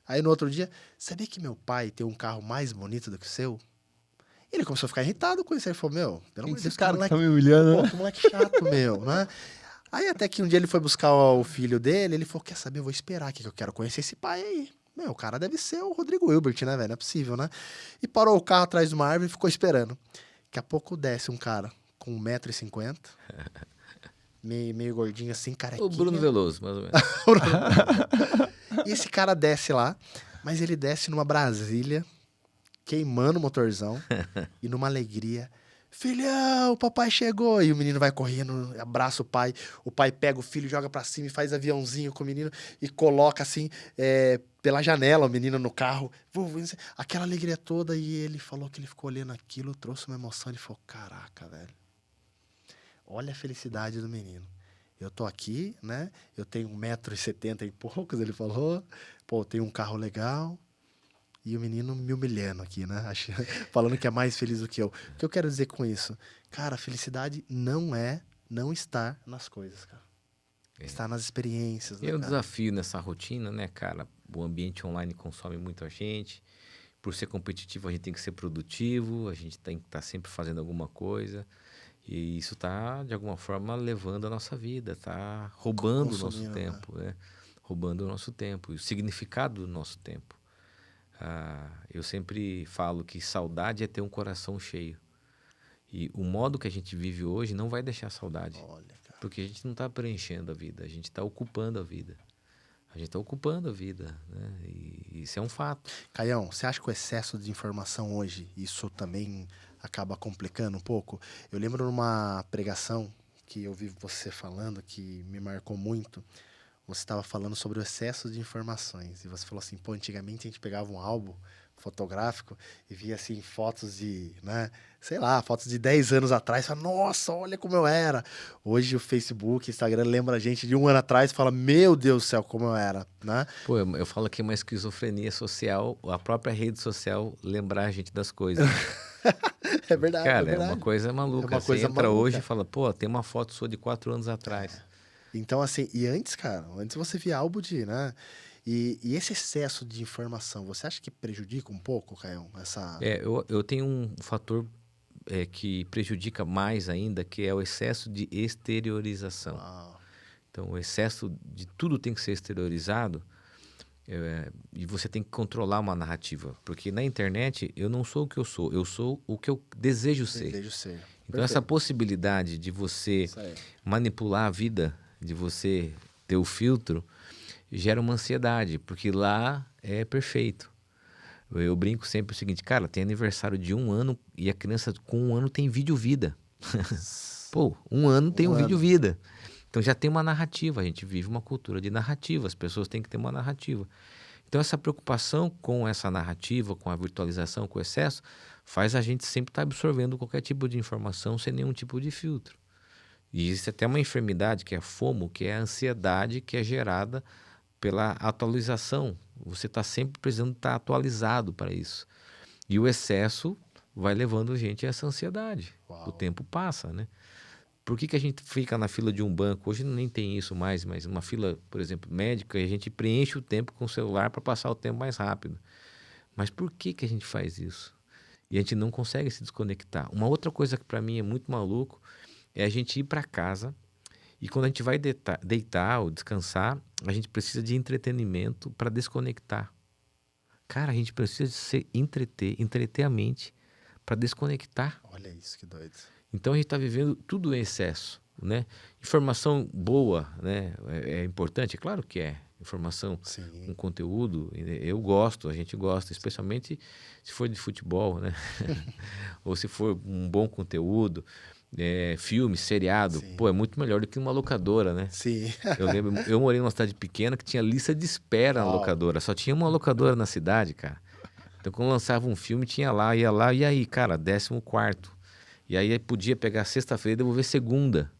Aí no outro dia, sabia que meu pai tem um carro mais bonito do que o seu? Ele começou a ficar irritado com isso. Ele falou, meu, pelo amor de Deus, Esse cara que que moleque, tá me humilhando, pô, né? que moleque chato, meu, né? Aí até que um dia ele foi buscar o filho dele, ele falou, quer saber, eu vou esperar aqui, que eu quero conhecer esse pai aí. Meu, o cara deve ser o Rodrigo Hilbert, né, velho? Não é possível, né? E parou o carro atrás de uma árvore e ficou esperando. Daqui a pouco desce um cara com 1,50 m, meio gordinho assim, carequinha. O Bruno Veloso, mais ou menos. E esse cara desce lá, mas ele desce numa Brasília, queimando o motorzão e numa alegria. Filhão, o papai chegou. E o menino vai correndo, abraça o pai pega o filho, joga pra cima e faz aviãozinho com o menino e coloca assim, pela janela o menino no carro. Aquela alegria toda. E ele falou que ele ficou olhando aquilo, trouxe uma emoção. Ele falou, caraca, velho, olha a felicidade do menino. Eu tô aqui, né? Eu tenho 1,70 m e poucos, ele falou. Pô, eu tenho um carro legal. E o menino me humilhando aqui, né? Falando que é mais feliz do que eu. O que eu quero dizer com isso? Cara, a felicidade não é não estar nas coisas, cara. Estar nas experiências, né, E é um cara? desafio nessa rotina, né, cara? O ambiente online consome muita gente. Por ser competitivo, a gente tem que ser produtivo. A gente tem que estar sempre fazendo alguma coisa. E isso está, de alguma forma, levando a nossa vida. Está roubando o nosso tempo, né? Roubando o nosso tempo. E o significado do nosso tempo. Eu sempre falo que saudade é ter um coração cheio. E o modo que a gente vive hoje não vai deixar saudade. Olha, cara. Porque a gente não está preenchendo a vida, a gente está ocupando a vida. A gente está ocupando a vida, né? E isso é um fato. Caião, você acha que o excesso de informação hoje, isso também acaba complicando um pouco? Eu lembro numa pregação que eu vi você falando, que me marcou muito. Você estava falando sobre o excesso de informações. E você falou assim, pô, antigamente a gente pegava um álbum fotográfico e via, assim, fotos de, né, sei lá, fotos de 10 anos atrás. Fala, nossa, olha como eu era. Hoje o Facebook, Instagram lembra a gente de um ano atrás e fala, meu Deus do céu, como eu era, né? Pô, eu falo que é uma esquizofrenia social, a própria rede social lembrar a gente das coisas. É verdade, Cara, é verdade. é uma coisa maluca. É uma coisa Você entra maluca. hoje e fala, pô, tem uma foto sua de 4 anos atrás. Então, assim, e antes, cara, antes você via álbum de, né? E esse excesso de informação, você acha que prejudica um pouco, Caião? Eu tenho um fator que prejudica mais ainda, que é o excesso de exteriorização. Uau. Então, o excesso de tudo tem que ser exteriorizado e você tem que controlar uma narrativa. Porque na internet, eu não sou o que eu sou o que eu desejo ser. Desejo ser. Então, essa possibilidade de você Isso aí. manipular a vida, de você ter o filtro, gera uma ansiedade, porque lá é perfeito. Eu brinco sempre o seguinte, cara, tem aniversário de 1 ano e a criança com 1 ano tem vídeo vida. Pô, 1 ano tem um vídeo vida. Então já tem uma narrativa, a gente vive uma cultura de narrativa, as pessoas têm que ter uma narrativa. Então essa preocupação com essa narrativa, com a virtualização, com o excesso, faz a gente sempre estar absorvendo qualquer tipo de informação sem nenhum tipo de filtro. E existe até uma enfermidade que é a FOMO, que é a ansiedade que é gerada pela atualização. Você está sempre precisando estar atualizado para isso. E o excesso vai levando a gente a essa ansiedade. Uau. O tempo passa, né? Por que a gente fica na fila de um banco? Hoje nem tem isso mais, mas uma fila, por exemplo, médica, e a gente preenche o tempo com o celular para passar o tempo mais rápido. Mas por que a gente faz isso? E a gente não consegue se desconectar. Uma outra coisa que para mim é muito maluco é a gente ir para casa e quando a gente vai deitar ou descansar, a gente precisa de entretenimento para desconectar. Cara, a gente precisa de se entreter a mente para desconectar. Olha isso, que doido. Então a gente está vivendo tudo em excesso, né? Informação boa, né? É importante? É claro que é. Informação com conteúdo, eu gosto, a gente gosta, especialmente se for de futebol, né? Ou se for um bom conteúdo, filme, seriado, pô, é muito melhor do que uma locadora, né? Sim. Eu lembro, eu morei numa cidade pequena que tinha lista de espera na locadora, só tinha uma locadora na cidade, cara. Então quando lançava um filme, tinha lá, ia lá, e aí, cara, 14º. E aí podia pegar sexta-feira e devolver segunda.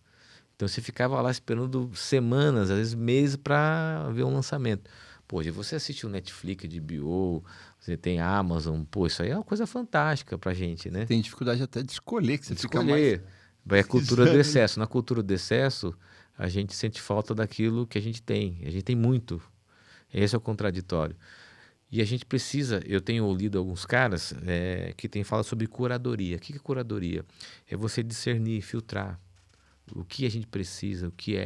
Então você ficava lá esperando semanas, às vezes meses, para ver um lançamento. Pô, hoje você assiste o Netflix, de HBO, você tem Amazon, pô, isso aí é uma coisa fantástica pra gente, né? Tem dificuldade até de escolher, que você fica Escolher. mais... Vai a cultura do excesso. Na cultura do excesso, a gente sente falta daquilo que a gente tem. A gente tem muito. Esse é o contraditório. E a gente precisa, eu tenho lido alguns caras que têm falado sobre curadoria. O que é curadoria? É você discernir, filtrar o que a gente precisa, o que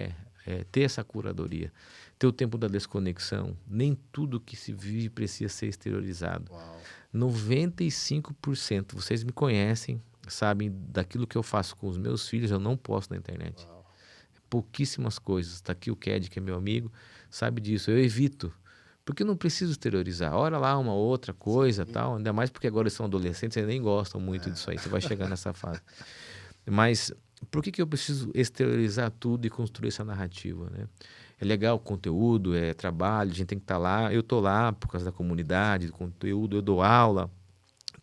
ter essa curadoria. Ter o tempo da desconexão. Nem tudo que se vive precisa ser exteriorizado. Uau. 95%, vocês me conhecem, sabem daquilo que eu faço com os meus filhos, eu não posto na internet. Uau. Pouquíssimas coisas. Está aqui o Ked, que é meu amigo, sabe disso. Eu evito. Porque eu não preciso exteriorizar. Ora lá uma outra coisa, tal. Ainda mais porque agora eles são adolescentes, eles nem gostam muito disso aí. Você vai chegar nessa fase. Mas por que eu preciso exteriorizar tudo e construir essa narrativa, né? É legal o conteúdo, é trabalho, a gente tem que estar lá. Eu estou lá por causa da comunidade, do conteúdo, eu dou aula,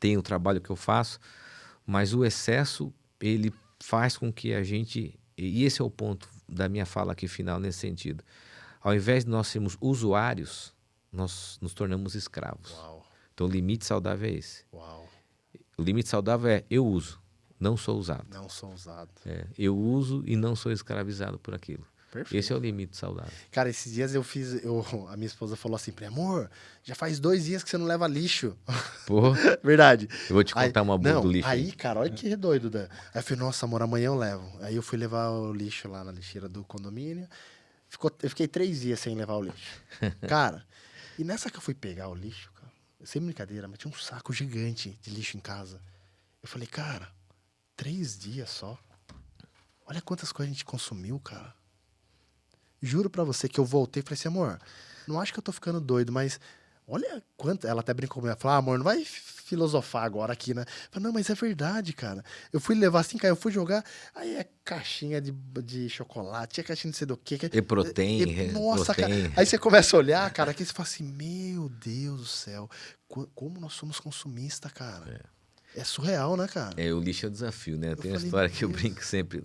tenho o trabalho que eu faço. Mas o excesso, ele faz com que a gente... E esse é o ponto da minha fala aqui final nesse sentido. Ao invés de nós sermos usuários, nós nos tornamos escravos. Uau. Então o limite saudável é esse. Uau. O limite saudável é eu uso, não sou usado. Não sou usado. Eu uso e não sou escravizado por aquilo. Perfeito. Esse é o limite saudável. Cara, esses dias a minha esposa falou assim, amor, já faz 2 dias que você não leva lixo. Pô, Verdade. eu vou te contar uma boa do lixo. Aí, cara, olha que doido. Aí eu falei, nossa, amor, amanhã eu levo. Aí eu fui levar o lixo lá na lixeira do condomínio. Eu fiquei 3 dias sem levar o lixo. Cara, e nessa que eu fui pegar o lixo, cara, sem brincadeira, mas tinha um saco gigante de lixo em casa. Eu falei, cara, 3 dias só? Olha quantas coisas a gente consumiu, cara. Juro pra você que eu voltei e falei assim, amor, não acho que eu tô ficando doido, mas olha quanto... Ela até brincou comigo, ela falou, amor, não vai filosofar agora aqui, né? Eu falei, não, mas é verdade, cara. Eu fui levar assim, cara, eu fui jogar, aí é caixinha de chocolate, é caixinha de sei do quê. E nossa, cara. Aí você começa a olhar, cara, aqui você fala assim, meu Deus do céu, como nós somos consumistas, cara. É surreal, né, cara? O lixo é o desafio, né? Tem uma falei, história que eu brinco sempre.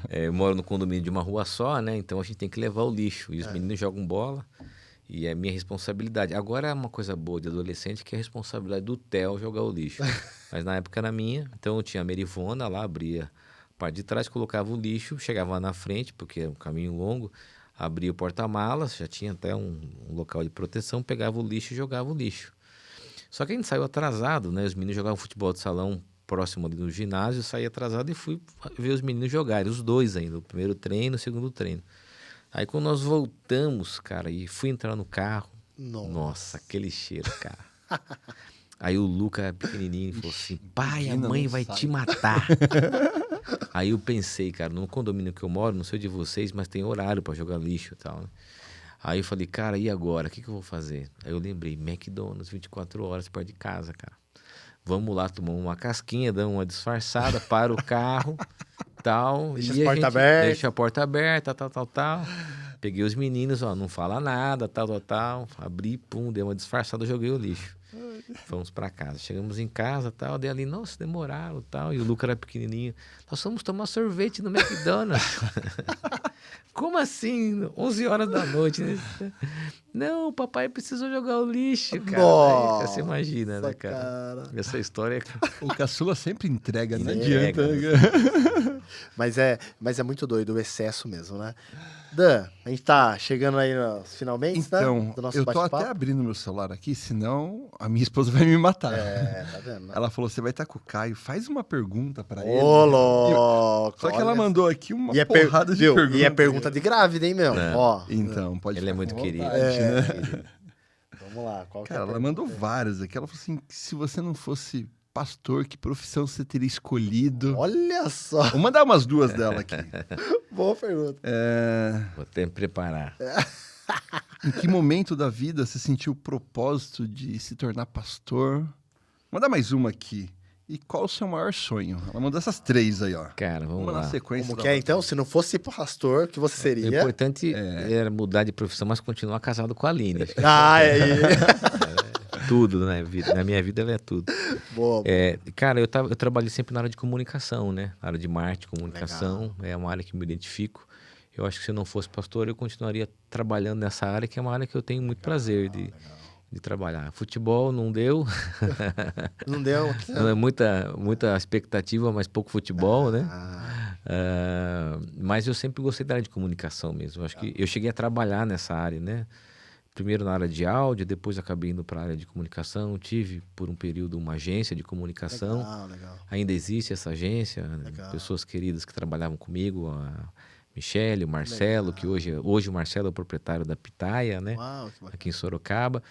Eu moro no condomínio de uma rua só, né? Então a gente tem que levar o lixo. E os meninos jogam bola. E é minha responsabilidade. Agora é uma coisa boa de adolescente que é a responsabilidade do Theo jogar o lixo. Mas na época era minha. Então eu tinha a Merivona lá, abria a parte de trás, colocava o lixo, chegava na frente, porque era um caminho longo, abria o porta-malas, já tinha até um local de proteção, pegava o lixo e jogava o lixo. Só que a gente saiu atrasado, né? Os meninos jogavam futebol de salão próximo ali do ginásio, eu saí atrasado e fui ver os meninos jogarem, os dois ainda, o primeiro treino, o segundo treino. Aí quando nós voltamos, cara, e fui entrar no carro, nossa aquele cheiro, cara. Aí o Luca, pequenininho, falou assim, pai, a mãe vai te matar. Aí eu pensei, cara, no condomínio que eu moro, não sei de vocês, mas tem horário para jogar lixo e tal, né? Aí eu falei, cara, e agora? O que eu vou fazer? Aí eu lembrei, McDonald's, 24 horas perto de casa, cara. Vamos lá, tomamos uma casquinha, damos uma disfarçada, para o carro, tal. Deixa e a porta aberta. Deixa a porta aberta, tal. Peguei os meninos, ó, não fala nada, tal. Abri, pum, dei uma disfarçada, joguei o lixo. Fomos pra casa. Chegamos em casa, tal, daí ali, nossa, demoraram, tal. E o Luca era pequenininho. Nós fomos tomar sorvete no McDonald's. Como assim? 11 horas da noite, né? Não, o papai precisou jogar o lixo, cara. Nossa, Aí, você imagina, né, cara? Essa história... O caçula sempre entrega, não Entrega, adianta. Mas é muito doido o excesso mesmo, né? Dan, a gente tá chegando aí nos finalmente, Então, né? Do nosso eu tô bate-papo. até abrindo meu celular aqui, senão a minha esposa vai me matar. Tá vendo? Ela falou, você vai estar com o Caio, faz uma pergunta pra ele. Ô, louco! Só que ela olha mandou aqui uma E é porrada de viu? perguntas. E é pergunta de grávida, hein, meu? É. Ó, Então, pode Ele é ficar muito com querido. vontade, né? vamos lá. Qual que é Cara, a ela pergunta? mandou várias aqui. Ela falou assim, se você não fosse pastor, que profissão você teria escolhido? Olha só. Vou mandar umas duas dela aqui. Boa pergunta. Vou até me preparar. Em que momento da vida você sentiu o propósito de se tornar pastor? Vou mandar mais uma aqui. E qual o seu maior sonho? Ela mandou essas três aí, ó. Cara, vamos Uma na lá. sequência. Como da que é, outra. então? Se não fosse pastor, que você O seria? importante era mudar de profissão, mas continuar casado com a Aline. Ah, é. Tudo na vida. Na minha vida ela é tudo. Boa. Cara, eu trabalhei sempre na área de comunicação, né? Na área de marketing, comunicação. É uma área que me identifico. Eu acho que se eu não fosse pastor, eu continuaria trabalhando nessa área, que é uma área que eu tenho muito prazer de trabalhar. Futebol não deu. Não deu. Não é muita expectativa, mas pouco futebol, né? Mas eu sempre gostei da área de comunicação mesmo. Eu acho que eu cheguei a trabalhar nessa área, né? Primeiro na área de áudio, depois acabei indo para a área de comunicação. Tive, por um período, uma agência de comunicação. Legal. Ainda existe essa agência. Legal. Pessoas queridas que trabalhavam comigo, a Michele, o Marcelo, que hoje o Marcelo é o proprietário da Pitaia, né? Uau, que bacana. Aqui em Sorocaba.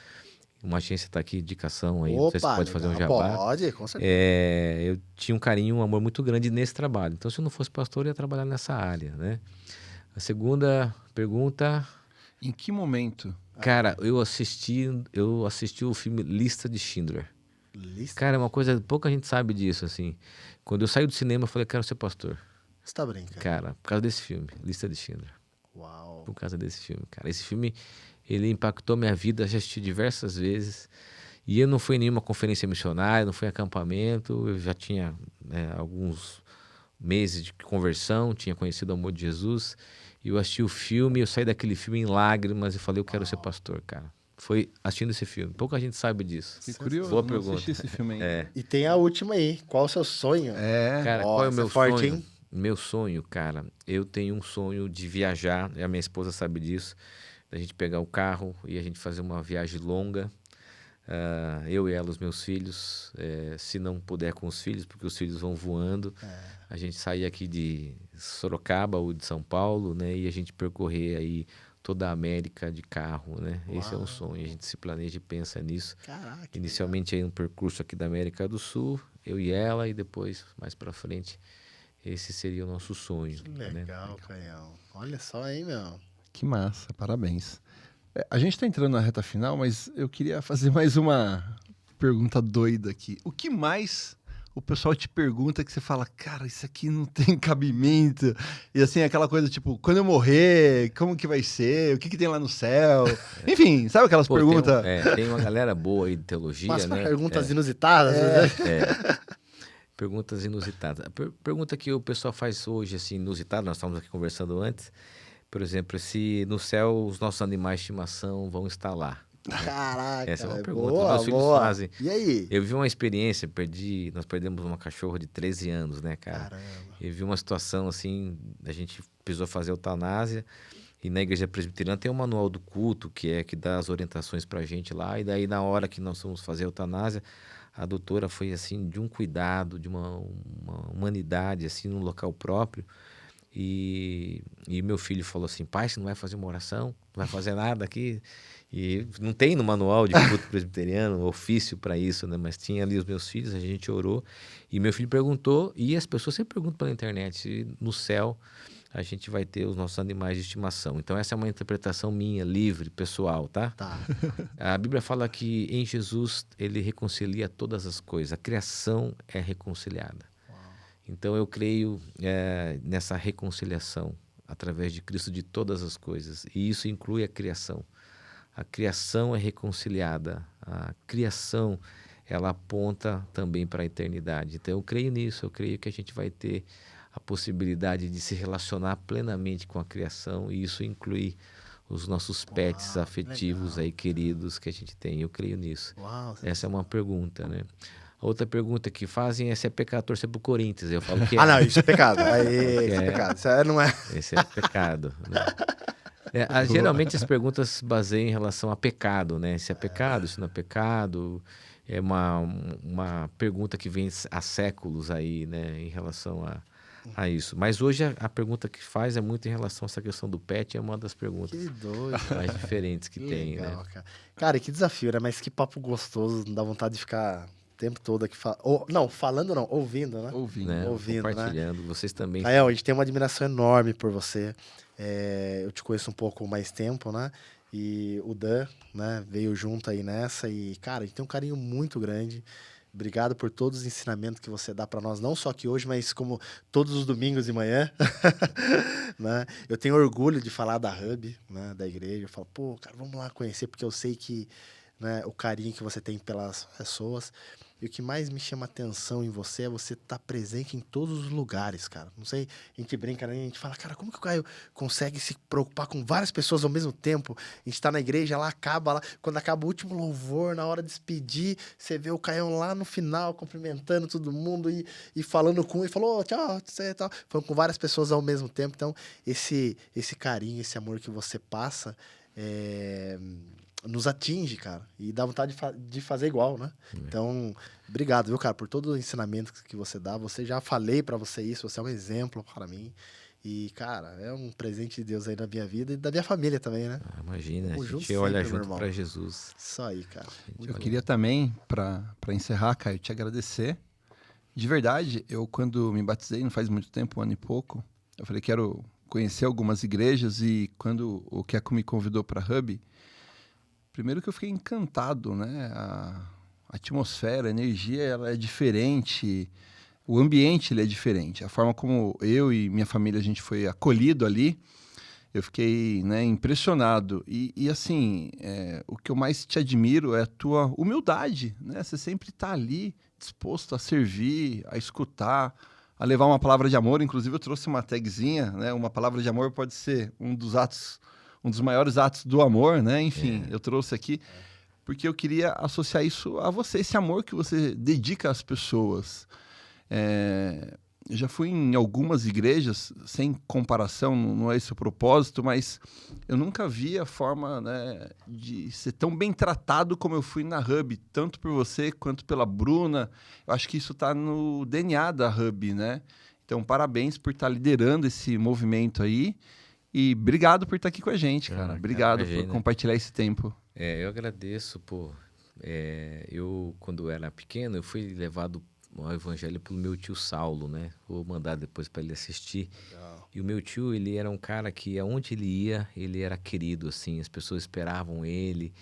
Uma agência está aqui, indicação aí, não sei se pode fazer um jabá. Pode, com certeza. Eu tinha um carinho, um amor muito grande nesse trabalho. Então, se eu não fosse pastor, eu ia trabalhar nessa área, né? A segunda pergunta... Em que momento? Cara, eu assisti o filme Lista de Schindler. Lista? Cara, é uma coisa, pouca gente sabe disso, assim. Quando eu saí do cinema, eu falei, quero ser pastor. Você tá brincando? Cara, por causa desse filme, Lista de Schindler. Uau. Por causa desse filme, cara. Esse filme, ele impactou minha vida, já assisti diversas vezes. E eu não fui em nenhuma conferência missionária, não fui em acampamento. Eu já tinha alguns meses de conversão, tinha conhecido o amor de Jesus. E eu assisti o filme, eu saí daquele filme em lágrimas e falei, eu quero ser pastor, cara. Foi assistindo esse filme. Pouca gente sabe disso. Fiquei curioso, Boa não pergunta. assisti esse filme ainda. E tem a última aí. Qual o seu sonho? Cara, Ó, qual é o essa meu é forte, sonho? hein? Meu sonho, cara, eu tenho um sonho de viajar, e a minha esposa sabe disso, da gente pegar o carro e a gente fazer uma viagem longa, eu e ela, os meus filhos, se não puder com os filhos, porque os filhos vão voando, a gente sair aqui de Sorocaba ou de São Paulo, né, e a gente percorrer aí toda a América de carro, né? Uau. Esse é um sonho, a gente se planeja e pensa nisso. Caraca. Inicialmente aí um percurso aqui da América do Sul, eu e ela, e depois, mais pra frente, esse seria o nosso sonho. Que né? legal, Canhão. Olha só, hein, meu. Que massa, parabéns. A gente está entrando na reta final, mas eu queria fazer mais uma pergunta doida aqui. O que mais o pessoal te pergunta que você fala, cara, isso aqui não tem cabimento? E assim, aquela coisa tipo, quando eu morrer, como que vai ser? O que tem lá no céu? Enfim, sabe aquelas perguntas? Tem uma galera boa aí de teologia, Mas né? perguntas inusitadas, né? Perguntas inusitadas. Pergunta que o pessoal faz hoje, assim, inusitada, nós estávamos aqui conversando antes, por exemplo, se no céu os nossos animais de estimação vão estar lá. Caraca. Essa é uma pergunta. Boa, Meus filhos boa. fazem. E aí? Eu vi uma experiência, nós perdemos uma cachorra de 13 anos, né, cara? Caramba. Eu vi uma situação assim, a gente precisou fazer eutanásia, e na igreja presbiteriana tem um manual do culto, que dá as orientações pra gente lá, e daí na hora que nós fomos fazer a eutanásia, a doutora foi assim, de um cuidado, de uma humanidade, assim, num local próprio, e meu filho falou assim, pai, você não vai fazer uma oração? Não vai fazer nada aqui? E não tem no manual de culto presbiteriano ofício para isso, né? Mas tinha ali os meus filhos, a gente orou. E meu filho perguntou, e as pessoas sempre perguntam pela internet, se no céu a gente vai ter os nossos animais de estimação. Então essa é uma interpretação minha, livre, pessoal, tá? Tá. A Bíblia fala que em Jesus ele reconcilia todas as coisas. A criação é reconciliada. Então eu creio nessa reconciliação através de Cristo de todas as coisas. E isso inclui a criação. A criação é reconciliada. A criação, ela aponta também para a eternidade. Então eu creio nisso. Eu creio que a gente vai ter a possibilidade de se relacionar plenamente com a criação. E isso inclui os nossos pets afetivos aí, queridos, que a gente tem. Eu creio nisso. Uau, Essa é uma pergunta, né? A outra pergunta que fazem é se é pecado torcer pro Corinthians. Eu falo que é. Ah, não, isso é pecado. Aí, isso é pecado. Isso aí não é. Esse é pecado, né? Geralmente as perguntas se baseiam em relação a pecado, né? Se é pecado, se não é pecado. É uma pergunta que vem há séculos aí, né? Em relação a isso. Mas hoje a pergunta que faz é muito em relação a essa questão do pet. É uma das perguntas Que doido. mais diferentes que tem, Legal, né? cara. Cara, que desafio, né? Mas que papo gostoso. Não dá vontade de ficar o tempo todo aqui. Não, falando não, ouvindo, né? Ouvindo. Né? Ouvindo, né? Compartilhando. Vocês também. Rael, a gente tem uma admiração enorme por você. Eu te conheço um pouco mais tempo, né? E o Dan, né, veio junto aí nessa. E, cara, a gente tem um carinho muito grande. Obrigado por todos os ensinamentos que você dá para nós, não só aqui hoje, mas como todos os domingos de manhã. Né? Eu tenho orgulho de falar da Hub, né, da igreja. Eu falo, pô, cara, vamos lá conhecer, porque eu sei que, né, o carinho que você tem pelas pessoas. E o que mais me chama atenção em você é você estar presente em todos os lugares, cara. Não sei, a gente brinca, né? A gente fala, cara, como que o Caio consegue se preocupar com várias pessoas ao mesmo tempo? A gente tá na igreja, lá acaba, quando acaba o último louvor, na hora de despedir, você vê o Caião lá no final, cumprimentando todo mundo e falando com... E falou, tchau, você tal. Falando com várias pessoas ao mesmo tempo. Então, esse carinho, esse amor que você passa... nos atinge, cara, e dá vontade de fazer igual, né? Então, obrigado, viu, cara, por todo o ensinamento que você dá. Você já falei pra você isso, você é um exemplo para mim. E, cara, é um presente de Deus aí na minha vida e da minha família também, né? Imagina, Tamo a junto gente olha sempre, meu junto irmão. para Jesus. Isso aí, cara. Eu queria também, para encerrar, Caio, te agradecer. De verdade, eu quando me batizei, não faz muito tempo, 1 ano e pouco, eu falei, quero conhecer algumas igrejas e quando o Keco me convidou para Hub, primeiro que eu fiquei encantado, né? A atmosfera, a energia, ela é diferente, o ambiente ele é diferente. A forma como eu e minha família, a gente foi acolhido ali, eu fiquei, né, impressionado. E assim, o que eu mais te admiro é a tua humildade, né? Você sempre está ali, disposto a servir, a escutar, a levar uma palavra de amor. Inclusive, eu trouxe uma tagzinha, né? Uma palavra de amor pode ser um dos maiores atos do amor, né? Enfim, eu trouxe aqui porque eu queria associar isso a você, esse amor que você dedica às pessoas. Eu já fui em algumas igrejas, sem comparação, não é esse o propósito, mas eu nunca vi a forma, né, de ser tão bem tratado como eu fui na Hub, tanto por você quanto pela Bruna. Eu acho que isso está no DNA da Hub, né? Então, parabéns por estar liderando esse movimento aí. E obrigado por estar aqui com a gente, cara. Obrigado por compartilhar esse tempo. Eu agradeço, pô. Eu, quando era pequeno, eu fui levado ao evangelho pelo meu tio Saulo, né? Vou mandar depois para ele assistir. Legal. E o meu tio, ele era um cara que, aonde ele ia, ele era querido, assim. As pessoas esperavam ele.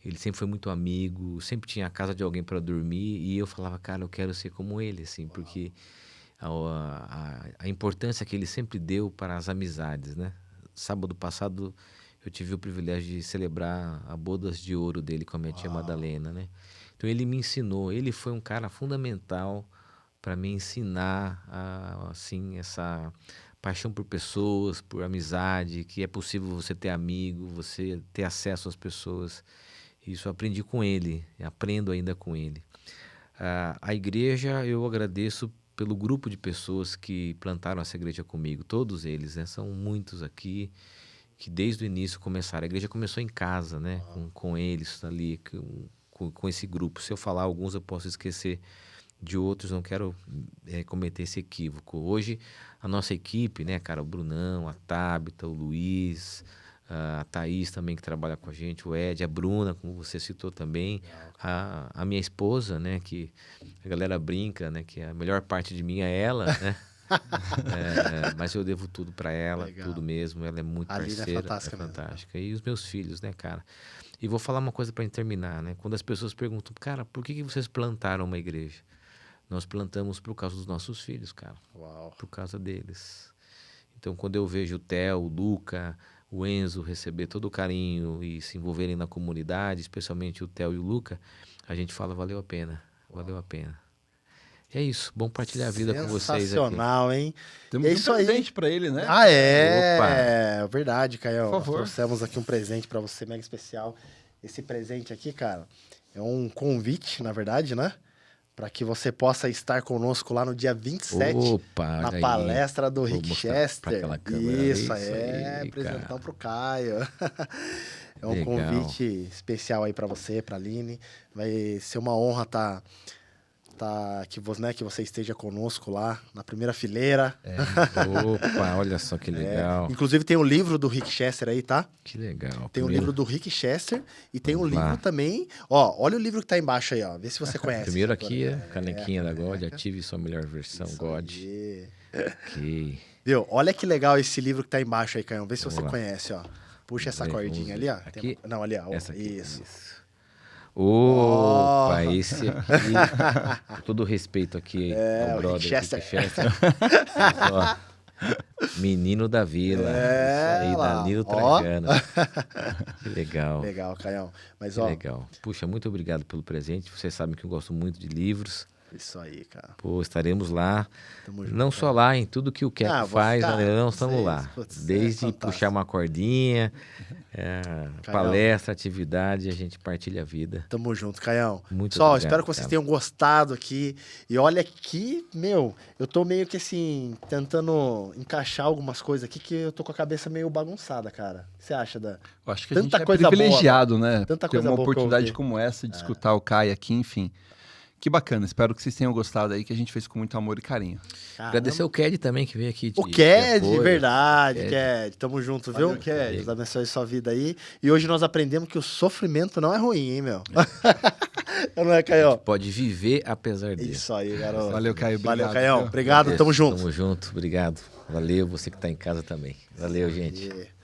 Ele sempre foi muito amigo. Sempre tinha a casa de alguém para dormir. E eu falava, cara, eu quero ser como ele, assim. Porque a importância que ele sempre deu para as amizades, né? Sábado passado eu tive o privilégio de celebrar a bodas de ouro dele com a minha tia Madalena, né? Então ele me ensinou, ele foi um cara fundamental para me ensinar assim, essa paixão por pessoas, por amizade, que é possível você ter amigo, você ter acesso às pessoas. Isso eu aprendi com ele, aprendo ainda com ele. A igreja, eu agradeço pelo grupo de pessoas que plantaram essa igreja comigo, todos eles, né? São muitos aqui que desde o início começaram. A igreja começou em casa, né? Com eles ali, com esse grupo. Se eu falar alguns, eu posso esquecer de outros, não quero cometer esse equívoco. Hoje, a nossa equipe, né, cara, o Brunão, a Tabita, o Luiz, a Thaís também que trabalha com a gente, o Ed, a Bruna, como você citou também, a minha esposa, né, que a galera brinca, né, que a melhor parte de mim é ela, né? Mas eu devo tudo para ela, Legal. tudo mesmo. Ela é muito A Lina é parceira, fantástica mesmo. fantástica. E os meus filhos, né, cara? E vou falar uma coisa para terminar, né? Quando as pessoas perguntam, cara, por que vocês plantaram uma igreja? Nós plantamos por causa dos nossos filhos, cara. Uau. Por causa deles. Então, quando eu vejo o Theo, o Luca, o Enzo receber todo o carinho e se envolverem na comunidade, especialmente o Theo e o Luca, a gente fala, valeu a pena, valeu a pena. E é isso, bom partilhar a vida com vocês aqui. Sensacional, hein? Temos É isso um aí. presente para ele, né? Ah, é? Verdade, Caião. Por favor. Nós trouxemos aqui um presente para você, mega especial. Esse presente aqui, cara, é um convite, na verdade, né? Para que você possa estar conosco lá no dia 27, Opa, na olha aí. palestra do Vou Rick mostrar pra Chester. aquela câmera. Isso, Isso aí, presentão cara. pro Caio. É um Legal. convite especial aí para você, pra Aline. Vai ser uma honra que você esteja conosco lá na primeira fileira. Opa, olha só que legal. Inclusive tem um livro do Rick Chester aí, tá? Que legal. Tem um livro do Rick Chester e tem um Vamos lá. livro também. Ó, olha o livro que tá embaixo aí, ó. Vê se você conhece. Primeiro aqui é canequinha da God, ative sua melhor versão, God. Aí. Ok. Viu? Olha que legal esse livro que tá embaixo aí, Caio. Vê se Vamos você lá. conhece, ó. Puxa essa Vamos ver, cordinha vamos ali, ó. ver. Tem Aqui? Não, ali, ó. Essa aqui. Isso. Opa, Oh. esse aqui. Com todo respeito aqui ao o brother Rick Chester. Rick Chester. Mas, ó, menino da vila. É, Isso aí, lá, Danilo ó. Trajano. Que legal. Legal, Caião. Mas, Que ó, legal. Puxa, muito obrigado pelo presente. Vocês sabem que eu gosto muito de livros. isso aí, cara. Pô, estaremos lá. Tamo junto, Não só lá, em tudo que o Keco vou faz, ficar, né? Não estamos vocês, lá. putz, Desde fantástico. puxar uma cordinha, Caião. palestra, atividade, a gente partilha a vida. Tamo junto, Caião. Muito Pessoal, obrigado, espero que vocês cara. tenham gostado aqui. E olha aqui, meu, eu tô meio que assim, tentando encaixar algumas coisas aqui que eu tô com a cabeça meio bagunçada, cara. O que você acha da. Eu acho que a Tanta gente é coisa boa, privilegiado, né? Tanta Ter coisa uma boa pra oportunidade ouvir. como essa de escutar o Caio aqui, enfim. Que bacana, espero que vocês tenham gostado aí, que a gente fez com muito amor e carinho. Agradecer o Ked também, que veio aqui. O de Ked, apoio. verdade, Ked. Ked. Tamo junto, viu? Valeu, Ked. Deus abençoe sua vida aí. E hoje nós aprendemos que o sofrimento não é ruim, hein, meu? Não é, Caio? Pode viver apesar disso. Isso aí, garoto. Valeu, Caio. Obrigado. Valeu, Caião. viu? Obrigado, tamo junto. Tamo junto, obrigado. Valeu, você que tá em casa também. Valeu, gente. E-